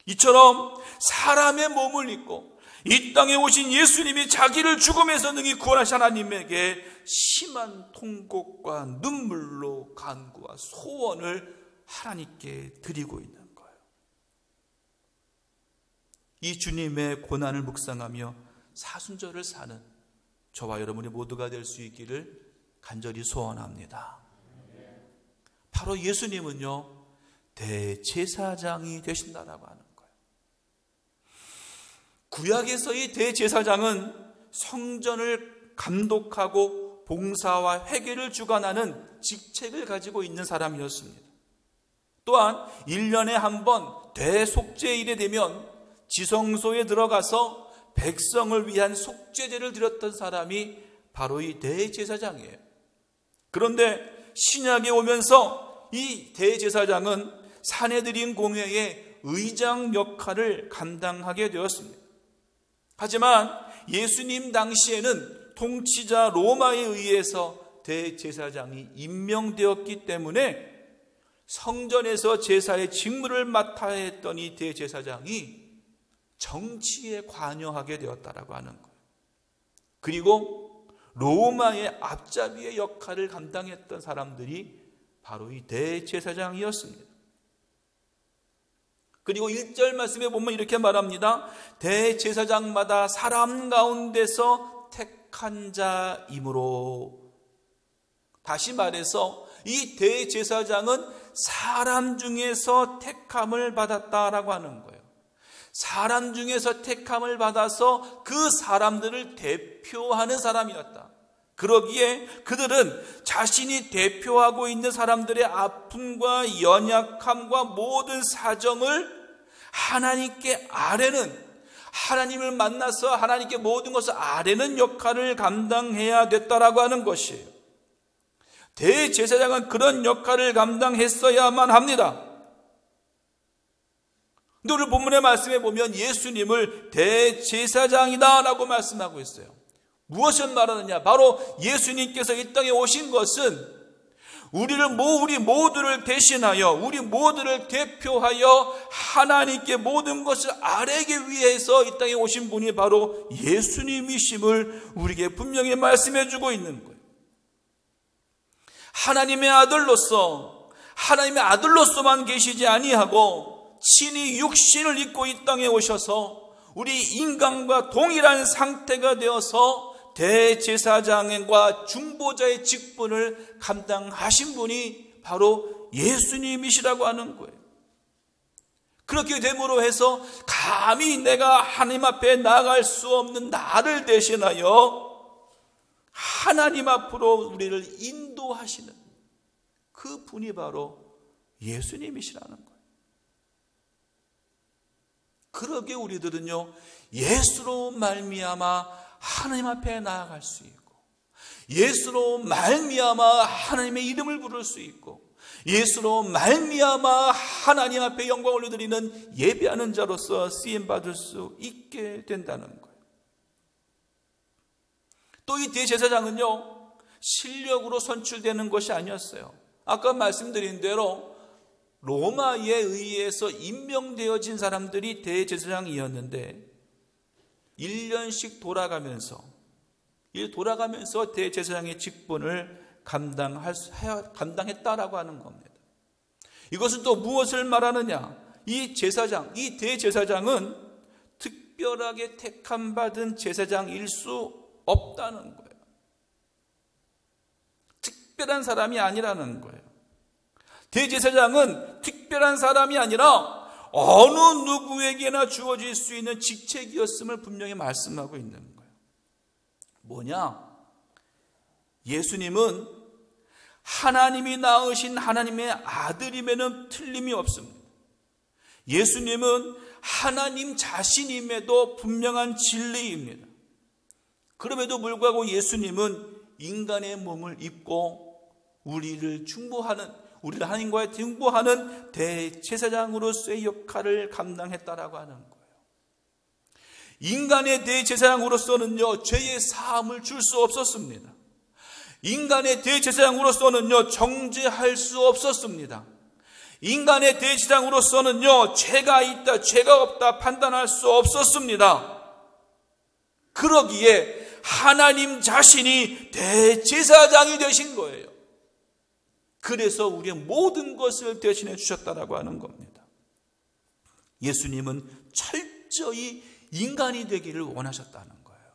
이처럼 사람의 몸을 입고 이 땅에 오신 예수님이 자기를 죽음에서 능히 구원하신 하나님에게 심한 통곡과 눈물로 간구와 소원을 하나님께 드리고 있는 거예요. 이 주님의 고난을 묵상하며 사순절을 사는 저와 여러분이 모두가 될 수 있기를 간절히 소원합니다. 바로 예수님은요, 대제사장이 되신다라고 하는 거예요. 구약에서 이 대제사장은 성전을 감독하고 봉사와 회개를 주관하는 직책을 가지고 있는 사람이었습니다. 또한 1년에 한 번 대속죄일이 되면 지성소에 들어가서 백성을 위한 속죄제를 드렸던 사람이 바로 이 대제사장이에요. 그런데 신약에 오면서 이 대제사장은 산헤드린 공회의 의장 역할을 감당하게 되었습니다. 하지만 예수님 당시에는 통치자 로마에 의해서 대제사장이 임명되었기 때문에 성전에서 제사의 직무를 맡아야 했던 이 대제사장이 정치에 관여하게 되었다라고 하는 거예요. 그리고 로마의 앞잡이의 역할을 감당했던 사람들이 바로 이 대제사장이었습니다. 그리고 1절 말씀에 보면 이렇게 말합니다. 대제사장마다 사람 가운데서 택한 자이므로. 다시 말해서 이 대제사장은 사람 중에서 택함을 받았다라고 하는 거예요. 사람 중에서 택함을 받아서 그 사람들을 대표하는 사람이었다. 그러기에 그들은 자신이 대표하고 있는 사람들의 아픔과 연약함과 모든 사정을 하나님께 아뢰는, 하나님을 만나서 하나님께 모든 것을 아뢰는 역할을 감당해야 됐다라고 하는 것이에요. 대제사장은 그런 역할을 감당했어야만 합니다. 근데 오늘 본문의 말씀에 보면 예수님을 대제사장이다 라고 말씀하고 있어요. 무엇을 말하느냐? 바로 예수님께서 이 땅에 오신 것은 우리 모두를 대신하여, 우리 모두를 대표하여 하나님께 모든 것을 아뢰기 위해서 이 땅에 오신 분이 바로 예수님이심을 우리에게 분명히 말씀해 주고 있는 거예요. 하나님의 아들로서만 계시지 아니하고 친히 육신을 입고 이 땅에 오셔서 우리 인간과 동일한 상태가 되어서 대제사장과 중보자의 직분을 감당하신 분이 바로 예수님이시라고 하는 거예요. 그렇게 됨으로 해서 감히 내가 하나님 앞에 나아갈 수 없는 나를 대신하여 하나님 앞으로 우리를 인도하시는 그 분이 바로 예수님이시라는 거예요. 그러게 우리들은요, 예수로 말미암아 하나님 앞에 나아갈 수 있고, 예수로 말미암아 하나님의 이름을 부를 수 있고, 예수로 말미암아 하나님 앞에 영광을 올려드리는 예배하는 자로서 쓰임받을 수 있게 된다는 거예요. 또 이 대제사장은요, 실력으로 선출되는 것이 아니었어요. 아까 말씀드린 대로 로마에 의해서 임명되어진 사람들이 대제사장이었는데 1년씩 돌아가면서 대제사장의 직분을 감당했다라고 하는 겁니다. 이것은 또 무엇을 말하느냐? 이 대제사장은 특별하게 택함받은 제사장일 수 없다는 거예요. 특별한 사람이 아니라는 거예요. 대제사장은 특별한 사람이 아니라 어느 누구에게나 주어질 수 있는 직책이었음을 분명히 말씀하고 있는 거예요. 뭐냐? 예수님은 하나님이 낳으신 하나님의 아들임에는 틀림이 없습니다. 예수님은 하나님 자신임에도 분명한 진리입니다. 그럼에도 불구하고 예수님은 인간의 몸을 입고 우리를 하나님과의 중보하는 대제사장으로서의 역할을 감당했다라고 하는 거예요. 인간의 대제사장으로서는요, 죄의 사함을 줄 수 없었습니다. 인간의 대제사장으로서는요, 정죄할 수 없었습니다. 인간의 대제사장으로서는요, 죄가 있다, 죄가 없다 판단할 수 없었습니다. 그러기에 하나님 자신이 대제사장이 되신 거예요. 그래서 우리의 모든 것을 대신해 주셨다라고 하는 겁니다. 예수님은 철저히 인간이 되기를 원하셨다는 거예요.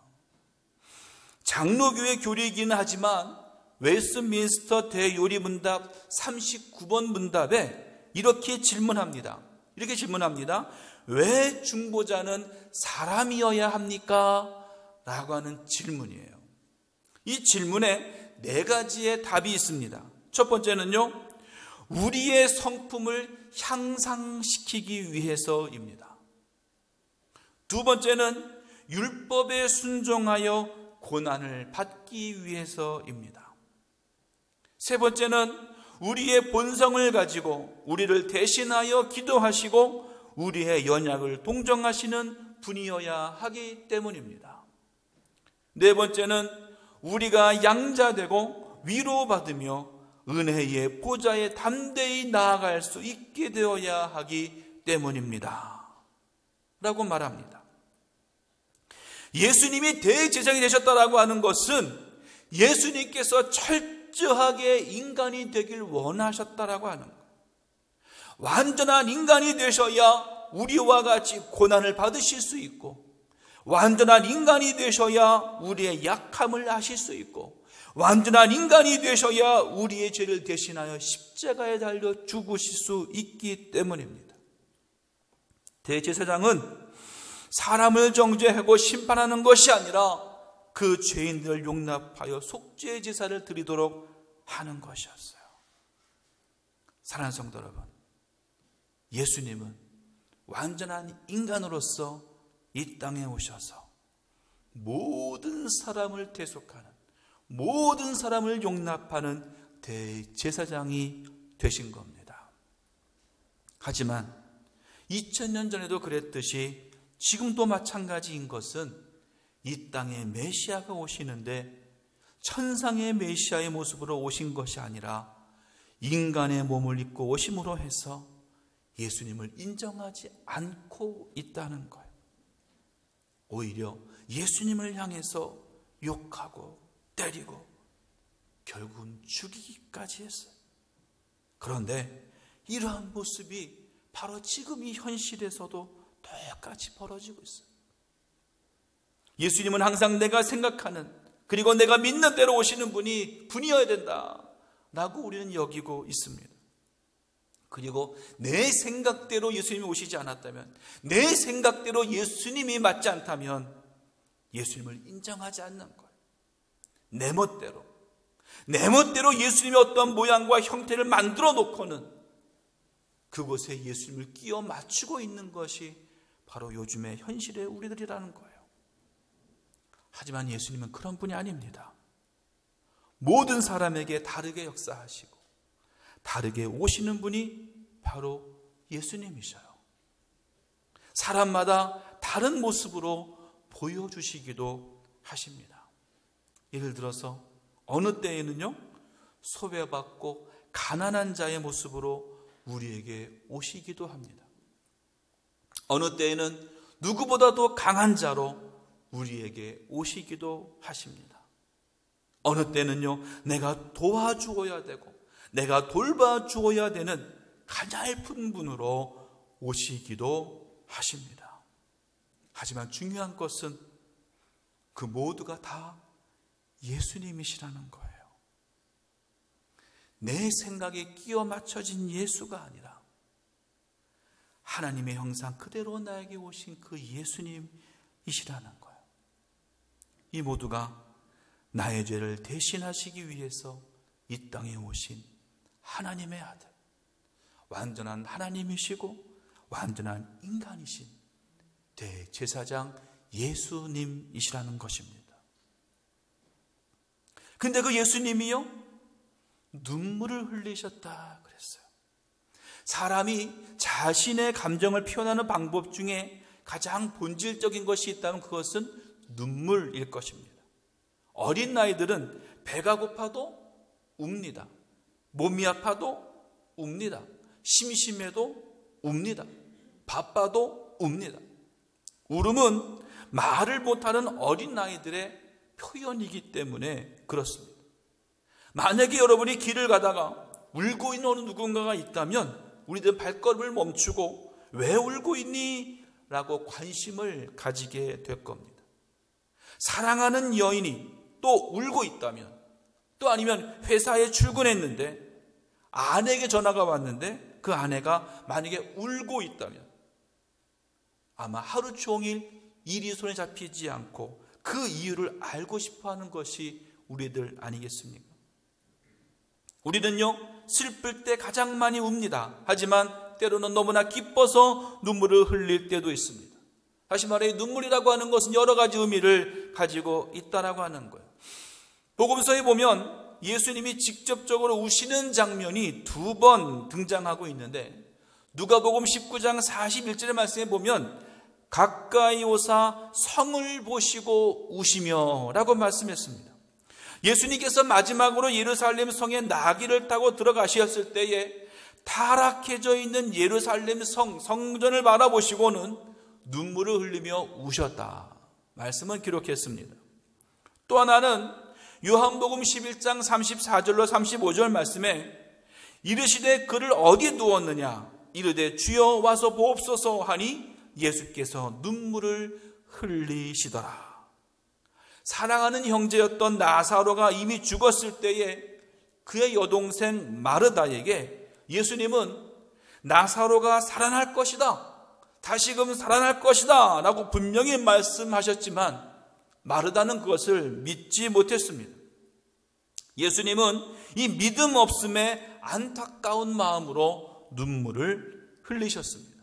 장로교의 교리이기는 하지만 웨스트민스터 대요리문답 39번 문답에 이렇게 질문합니다. 왜 중보자는 사람이어야 합니까? 라고 하는 질문이에요. 이 질문에 4가지의 답이 있습니다. 첫 번째는요, 우리의 성품을 향상시키기 위해서입니다. 두 번째는 율법에 순종하여 고난을 받기 위해서입니다. 세 번째는 우리의 본성을 가지고 우리를 대신하여 기도하시고 우리의 연약을 동정하시는 분이어야 하기 때문입니다. 네 번째는 우리가 양자되고 위로받으며 은혜의 보좌에 담대히 나아갈 수 있게 되어야 하기 때문입니다. 라고 말합니다. 예수님이 대제사장이 되셨다라고 하는 것은 예수님께서 철저하게 인간이 되길 원하셨다라고 하는 거예요. 완전한 인간이 되셔야 우리와 같이 고난을 받으실 수 있고, 완전한 인간이 되셔야 우리의 약함을 아실 수 있고, 완전한 인간이 되셔야 우리의 죄를 대신하여 십자가에 달려 죽으실 수 있기 때문입니다. 대제사장은 사람을 정죄하고 심판하는 것이 아니라 그 죄인들을 용납하여 속죄의 제사를 드리도록 하는 것이었어요. 사랑하는 성도 여러분, 예수님은 완전한 인간으로서 이 땅에 오셔서 모든 사람을 대속하는, 모든 사람을 용납하는 대제사장이 되신 겁니다. 하지만 2000년 전에도 그랬듯이 지금도 마찬가지인 것은 이 땅에 메시아가 오시는데 천상의 메시아의 모습으로 오신 것이 아니라 인간의 몸을 입고 오심으로 해서 예수님을 인정하지 않고 있다는 거예요. 오히려 예수님을 향해서 욕하고 때리고 결국은 죽이기까지 했어요. 그런데 이러한 모습이 바로 지금 이 현실에서도 똑같이 벌어지고 있어요. 예수님은 항상 내가 생각하는, 그리고 내가 믿는 대로 오시는 분이어야 된다라고 우리는 여기고 있습니다. 그리고 내 생각대로 예수님이 오시지 않았다면, 내 생각대로 예수님이 맞지 않다면 예수님을 인정하지 않는 거예요. 내 멋대로 예수님이 어떤 모양과 형태를 만들어 놓고는 그곳에 예수님을 끼워 맞추고 있는 것이 바로 요즘의 현실의 우리들이라는 거예요. 하지만 예수님은 그런 분이 아닙니다. 모든 사람에게 다르게 역사하시고 다르게 오시는 분이 바로 예수님이셔요. 사람마다 다른 모습으로 보여주시기도 하십니다. 예를 들어서 어느 때에는요, 소외받고 가난한 자의 모습으로 우리에게 오시기도 합니다. 어느 때에는 누구보다도 강한 자로 우리에게 오시기도 하십니다. 어느 때는요, 내가 도와주어야 되고 내가 돌봐주어야 되는 가냘픈 분으로 오시기도 하십니다. 하지만 중요한 것은 그 모두가 다 예수님이시라는 거예요. 내 생각에 끼워 맞춰진 예수가 아니라 하나님의 형상 그대로 나에게 오신 그 예수님이시라는 거예요. 이 모두가 나의 죄를 대신하시기 위해서 이 땅에 오신 하나님의 아들, 완전한 하나님이시고 완전한 인간이신 대제사장 예수님이시라는 것입니다. 근데 그 예수님이요, 눈물을 흘리셨다 그랬어요. 사람이 자신의 감정을 표현하는 방법 중에 가장 본질적인 것이 있다면 그것은 눈물일 것입니다. 어린 아이들은 배가 고파도 웁니다. 몸이 아파도 웁니다. 심심해도 웁니다. 바빠도 웁니다. 울음은 말을 못하는 어린아이들의 표현이기 때문에 그렇습니다. 만약에 여러분이 길을 가다가 울고 있는 어느 누군가가 있다면 우리들은 발걸음을 멈추고 왜 울고 있니? 라고 관심을 가지게 될 겁니다. 사랑하는 여인이 또 울고 있다면, 또 아니면 회사에 출근했는데 아내에게 전화가 왔는데 그 아내가 만약에 울고 있다면 아마 하루 종일 일이 손에 잡히지 않고 그 이유를 알고 싶어하는 것이 우리들 아니겠습니까? 우리는요, 슬플 때 가장 많이 웁니다. 하지만 때로는 너무나 기뻐서 눈물을 흘릴 때도 있습니다. 다시 말해 눈물이라고 하는 것은 여러 가지 의미를 가지고 있다라고 하는 거예요. 복음서에 보면 예수님이 직접적으로 우시는 장면이 2번 등장하고 있는데, 누가복음 19장 41절의 말씀에 보면 가까이 오사 성을 보시고 우시며 라고 말씀했습니다. 예수님께서 마지막으로 예루살렘 성에 나귀를 타고 들어가셨을 때에 타락해져 있는 예루살렘 성전을 바라보시고는 눈물을 흘리며 우셨다. 말씀은 기록했습니다. 또 하나는 요한복음 11장 34절로 35절 말씀에 이르시되 그를 어디 두었느냐 이르되 주여 와서 보옵소서 하니 예수께서 눈물을 흘리시더라. 사랑하는 형제였던 나사로가 이미 죽었을 때에 그의 여동생 마르다에게 예수님은 나사로가 살아날 것이다, 다시금 살아날 것이다 라고 분명히 말씀하셨지만 마르다는 그것을 믿지 못했습니다. 예수님은 이 믿음 없음에 안타까운 마음으로 눈물을 흘리셨습니다.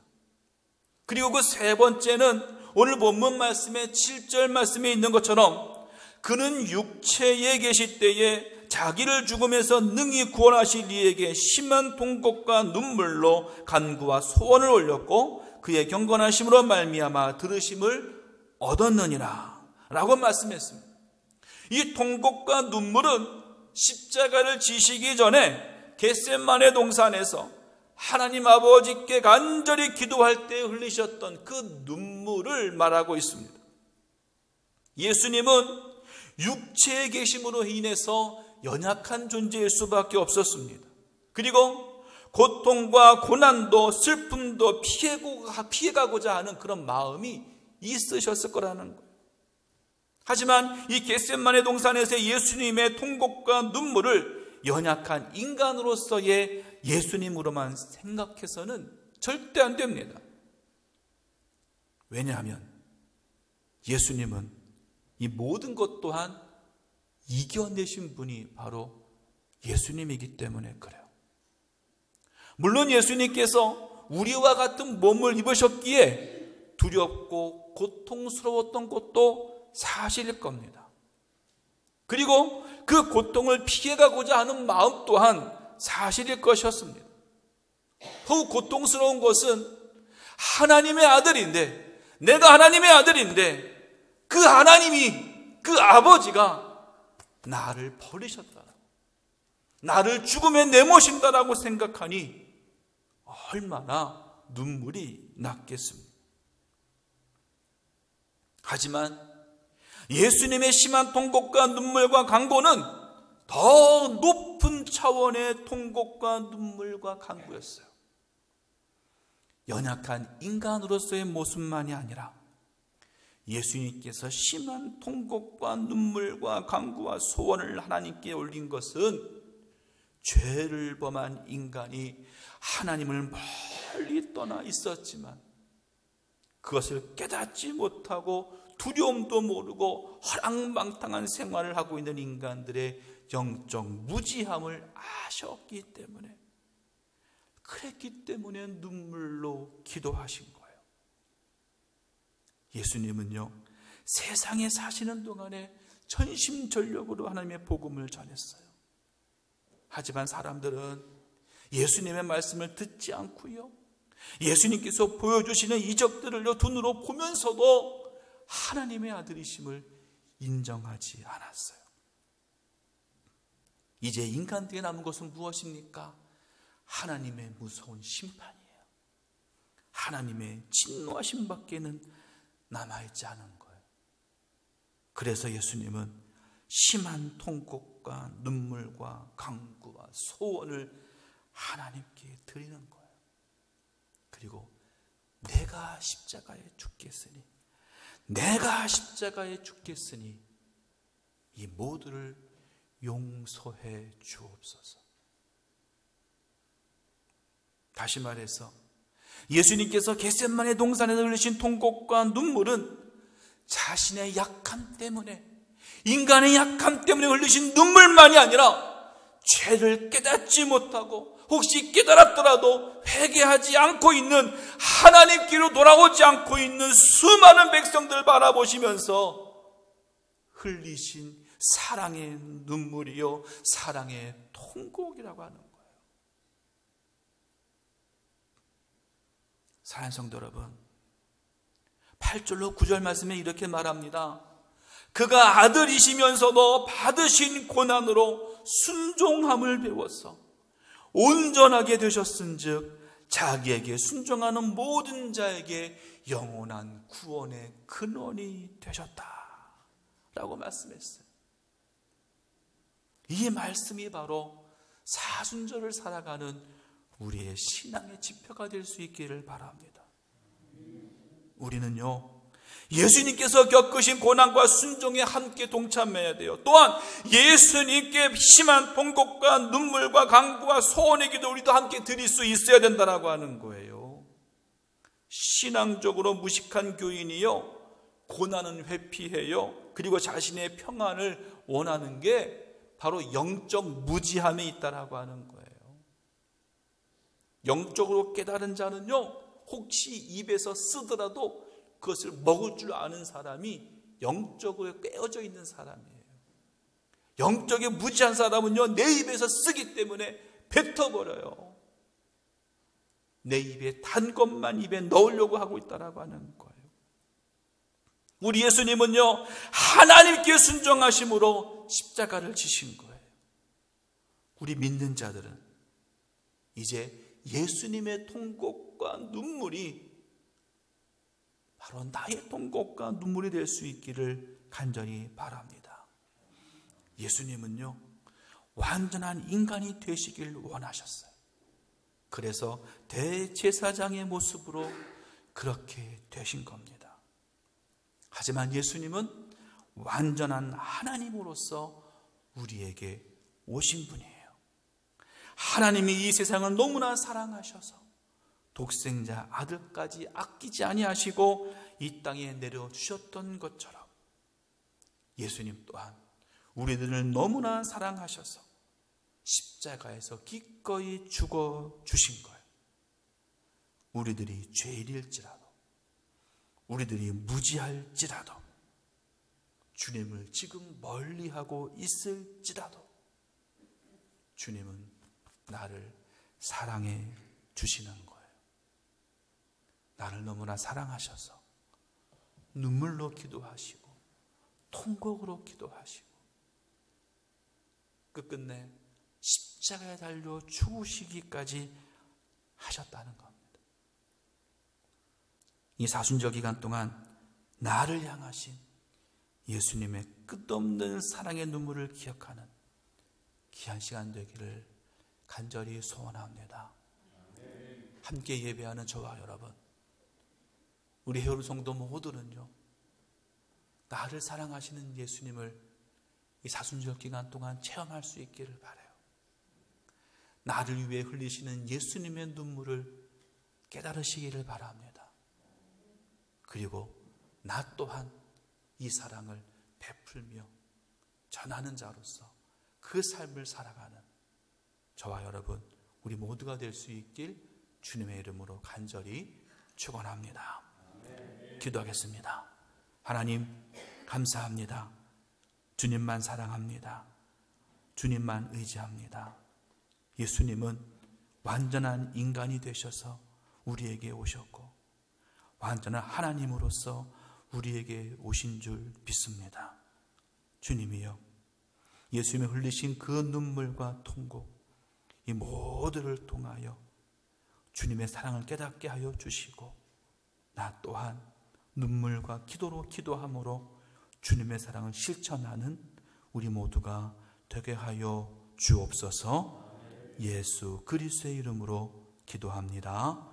그리고 그 세 번째는 오늘 본문 말씀의 7절 말씀에 있는 것처럼 그는 육체에 계실 때에 자기를 죽음에서 능히 구원하실 이에게 심한 통곡과 눈물로 간구와 소원을 올렸고 그의 경건하심으로 말미암아 들으심을 얻었느니라 라고 말씀했습니다. 이 통곡과 눈물은 십자가를 지시기 전에 겟세마네 동산에서 하나님 아버지께 간절히 기도할 때 흘리셨던 그 눈물을 말하고 있습니다. 예수님은 육체에 계심으로 인해서 연약한 존재일 수밖에 없었습니다. 그리고 고통과 고난도 슬픔도 피해가고자 하는 그런 마음이 있으셨을 거라는 거예요. 하지만 이 겟세마네 동산에서의 예수님의 통곡과 눈물을 연약한 인간으로서의 예수님으로만 생각해서는 절대 안 됩니다. 왜냐하면 예수님은 이 모든 것 또한 이겨내신 분이 바로 예수님이기 때문에 그래요. 물론 예수님께서 우리와 같은 몸을 입으셨기에 두렵고 고통스러웠던 것도 사실일 겁니다. 그리고 그 고통을 피해가고자 하는 마음 또한 사실일 것이었습니다. 더욱 고통스러운 것은 하나님의 아들인데, 내가 하나님의 아들인데 그 하나님이, 그 아버지가 나를 버리셨다, 나를 죽음에 내모신다라고 생각하니 얼마나 눈물이 났겠습니까? 하지만 예수님의 심한 통곡과 눈물과 간구는 더 높은 차원의 통곡과 눈물과 간구였어요. 연약한 인간으로서의 모습만이 아니라 예수님께서 심한 통곡과 눈물과 간구와 소원을 하나님께 올린 것은 죄를 범한 인간이 하나님을 멀리 떠나 있었지만 그것을 깨닫지 못하고 두려움도 모르고 허랑방탕한 생활을 하고 있는 인간들의 영적 무지함을 아셨기 때문에, 그랬기 때문에 눈물로 기도하신 거예요. 예수님은요, 세상에 사시는 동안에 전심전력으로 하나님의 복음을 전했어요. 하지만 사람들은 예수님의 말씀을 듣지 않고요, 예수님께서 보여주시는 이적들을 눈으로 보면서도 하나님의 아들이심을 인정하지 않았어요. 이제 인간들에게 남은 것은 무엇입니까? 하나님의 무서운 심판이에요. 하나님의 진노하심 밖에는 남아있지 않은 거예요. 그래서 예수님은 심한 통곡과 눈물과 간구와 소원을 하나님께 드리는 거예요. 그리고 내가 십자가에 죽겠으니 이 모두를 용서해 주옵소서. 다시 말해서 예수님께서 겟세마네 동산에서 흘리신 통곡과 눈물은 자신의 약함 때문에, 인간의 약함 때문에 흘리신 눈물만이 아니라 죄를 깨닫지 못하고 혹시 깨달았더라도 회개하지 않고 있는, 하나님께로 돌아오지 않고 있는 수많은 백성들 바라보시면서 흘리신 사랑의 눈물이요, 사랑의 통곡이라고 하는 거예요. 사랑하는 성도 여러분, 8절로 9절 말씀에 이렇게 말합니다. 그가 아들이시면서도 받으신 고난으로 순종함을 배웠어 온전하게 되셨은즉 자기에게 순종하는 모든 자에게 영원한 구원의 근원이 되셨다라고 말씀했어요. 이 말씀이 바로 사순절을 살아가는 우리의 신앙의 지표가 될 수 있기를 바랍니다. 우리는요, 예수님께서 겪으신 고난과 순종에 함께 동참해야 돼요. 또한 예수님께 심한 통곡과 눈물과 간구와 소원의 기도 우리도 함께 드릴 수 있어야 된다고 하는 거예요. 신앙적으로 무식한 교인이요, 고난은 회피해요. 그리고 자신의 평안을 원하는 게 바로 영적 무지함에 있다라고 하는 거예요. 영적으로 깨달은 자는요, 혹시 입에서 쓰더라도 그것을 먹을 줄 아는 사람이 영적으로 깨어져 있는 사람이에요. 영적에 무지한 사람은요, 내 입에서 쓰기 때문에 뱉어버려요. 내 입에 단 것만 입에 넣으려고 하고 있다라고 하는 거예요. 우리 예수님은요, 하나님께 순종하심으로 십자가를 지신 거예요. 우리 믿는 자들은 이제 예수님의 통곡과 눈물이 바로 나의 통곡과 눈물이 될 수 있기를 간절히 바랍니다. 예수님은요, 완전한 인간이 되시길 원하셨어요. 그래서 대제사장의 모습으로 그렇게 되신 겁니다. 하지만 예수님은 완전한 하나님으로서 우리에게 오신 분이에요. 하나님이 이 세상을 너무나 사랑하셔서 독생자 아들까지 아끼지 아니하시고 이 땅에 내려주셨던 것처럼 예수님 또한 우리들을 너무나 사랑하셔서 십자가에서 기꺼이 죽어주신 거예요. 우리들이 죄인일지라도, 우리들이 무지할지라도, 주님을 지금 멀리하고 있을지라도 주님은 나를 사랑해 주시는 거예요. 나를 너무나 사랑하셔서 눈물로 기도하시고 통곡으로 기도하시고 끝끝내 십자가에 달려 죽으시기까지 하셨다는 겁니다. 이 사순절 기간 동안 나를 향하신 예수님의 끝없는 사랑의 눈물을 기억하는 귀한 시간 되기를 간절히 소원합니다. 함께 예배하는 저와 여러분, 우리 해울 성도 모두는요, 나를 사랑하시는 예수님을 이 사순절 기간 동안 체험할 수 있기를 바라요. 나를 위해 흘리시는 예수님의 눈물을 깨달으시기를 바랍니다. 그리고 나 또한 이 사랑을 베풀며 전하는 자로서 그 삶을 살아가는 저와 여러분, 우리 모두가 될 수 있길 주님의 이름으로 간절히 축원합니다. 기도하겠습니다. 하나님, 감사합니다. 주님만 사랑합니다. 주님만 의지합니다. 예수님은 완전한 인간이 되셔서 우리에게 오셨고 완전한 하나님으로서 우리에게 오신 줄 믿습니다. 주님이여, 예수님이 흘리신 그 눈물과 통곡, 이 모두를 통하여 주님의 사랑을 깨닫게 하여 주시고 나 또한 눈물과 기도로 기도함으로 주님의 사랑을 실천하는 우리 모두가 되게 하여 주옵소서. 예수 그리스도의 이름으로 기도합니다.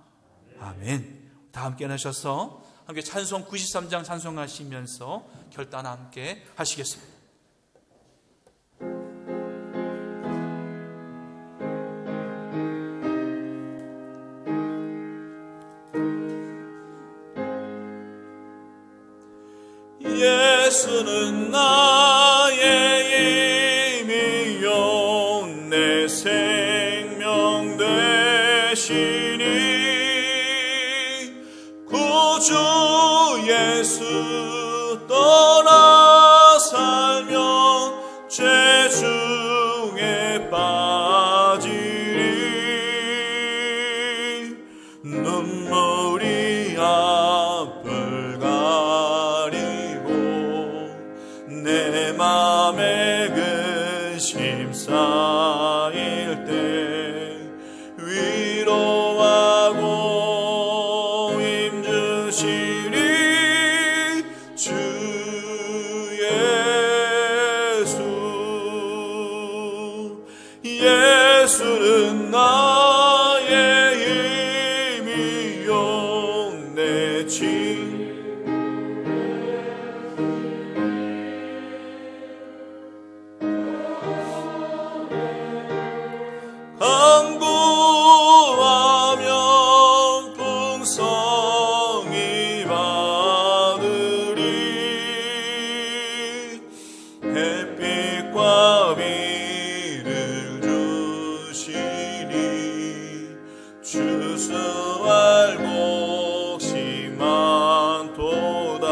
아멘. 다 함께 하셔서 함께 찬송 93장 찬송하시면서 결단 함께 하시겠습니다. 예수는 나의 힘이요 내 생명 되시니 구주 예수 떠나 살면 죄 중에 빠지리 눈물이 앞을 내 맘에 근심 쌓일 때 위로하고 힘주시리 주 예수. 예수는 나의 힘이요 내 진 강구하면 풍성히 받으리 햇빛과 비를 주시니 추수할 몫이 많도다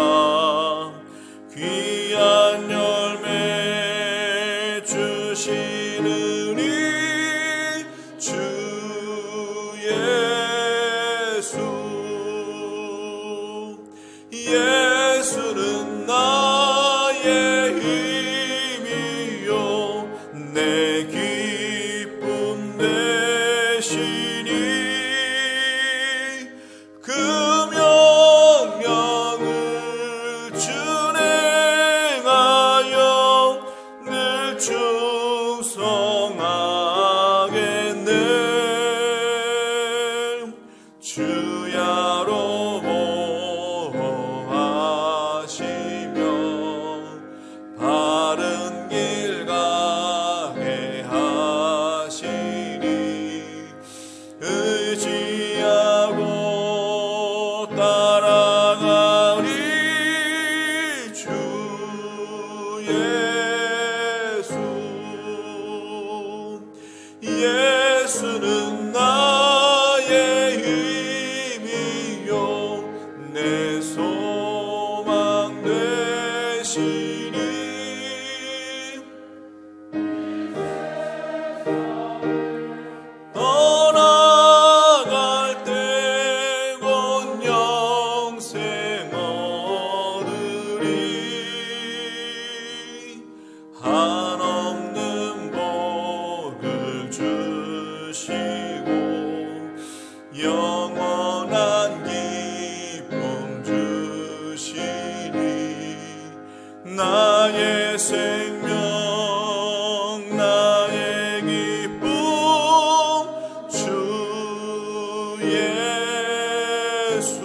귀한 열매 주시느니 주 예수. 예수는 나의 힘이요 내 기쁨 되시니 그 명령을 준행하여 늘 충성하겠네 주야로 보호하시며 바른 길 가게 하시니 의지하고 따라가리 주 예수. 예수는 나의 힘이요 내 소망 되시니 떠나갈 때 곧 영생 얻으리 한없는 복을 주시고 영원한 기쁨 주시니 나의 생명 나의 기쁨 주 예수.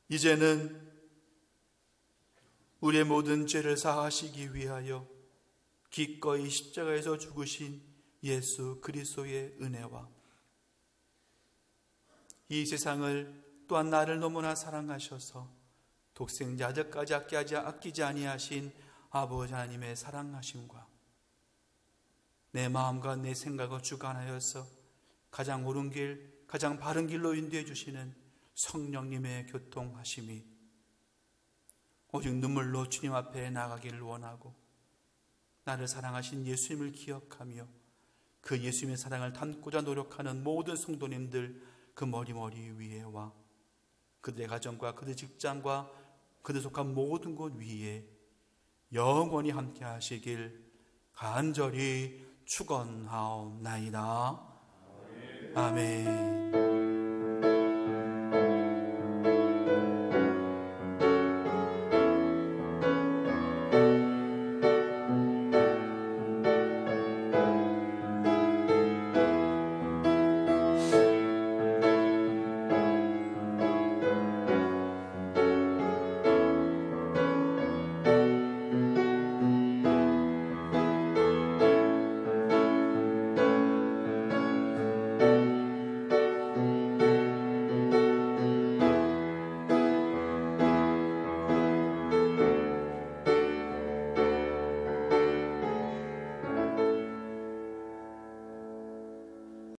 이제는 우리의 모든 죄를 사하시기 위하여 기꺼이 십자가에서 죽으신 예수 그리스도의 은혜와 이 세상을 또한 나를 너무나 사랑하셔서 독생자적까지 아끼지 아니하신 아버지 하나님의 사랑하심과 내 마음과 내 생각을 주관하여서 가장 옳은 길, 가장 바른 길로 인도해 주시는 성령님의 교통하심이 오직 눈물로 주님 앞에 나가기를 원하고 나를 사랑하신 예수님을 기억하며 그 예수님의 사랑을 담고자 노력하는 모든 성도님들 그 머리 위에와 그들의 가정과 그들의 직장과 그들 속한 모든 곳 위에 영원히 함께 하시길 간절히 축원하옵나이다. 아멘.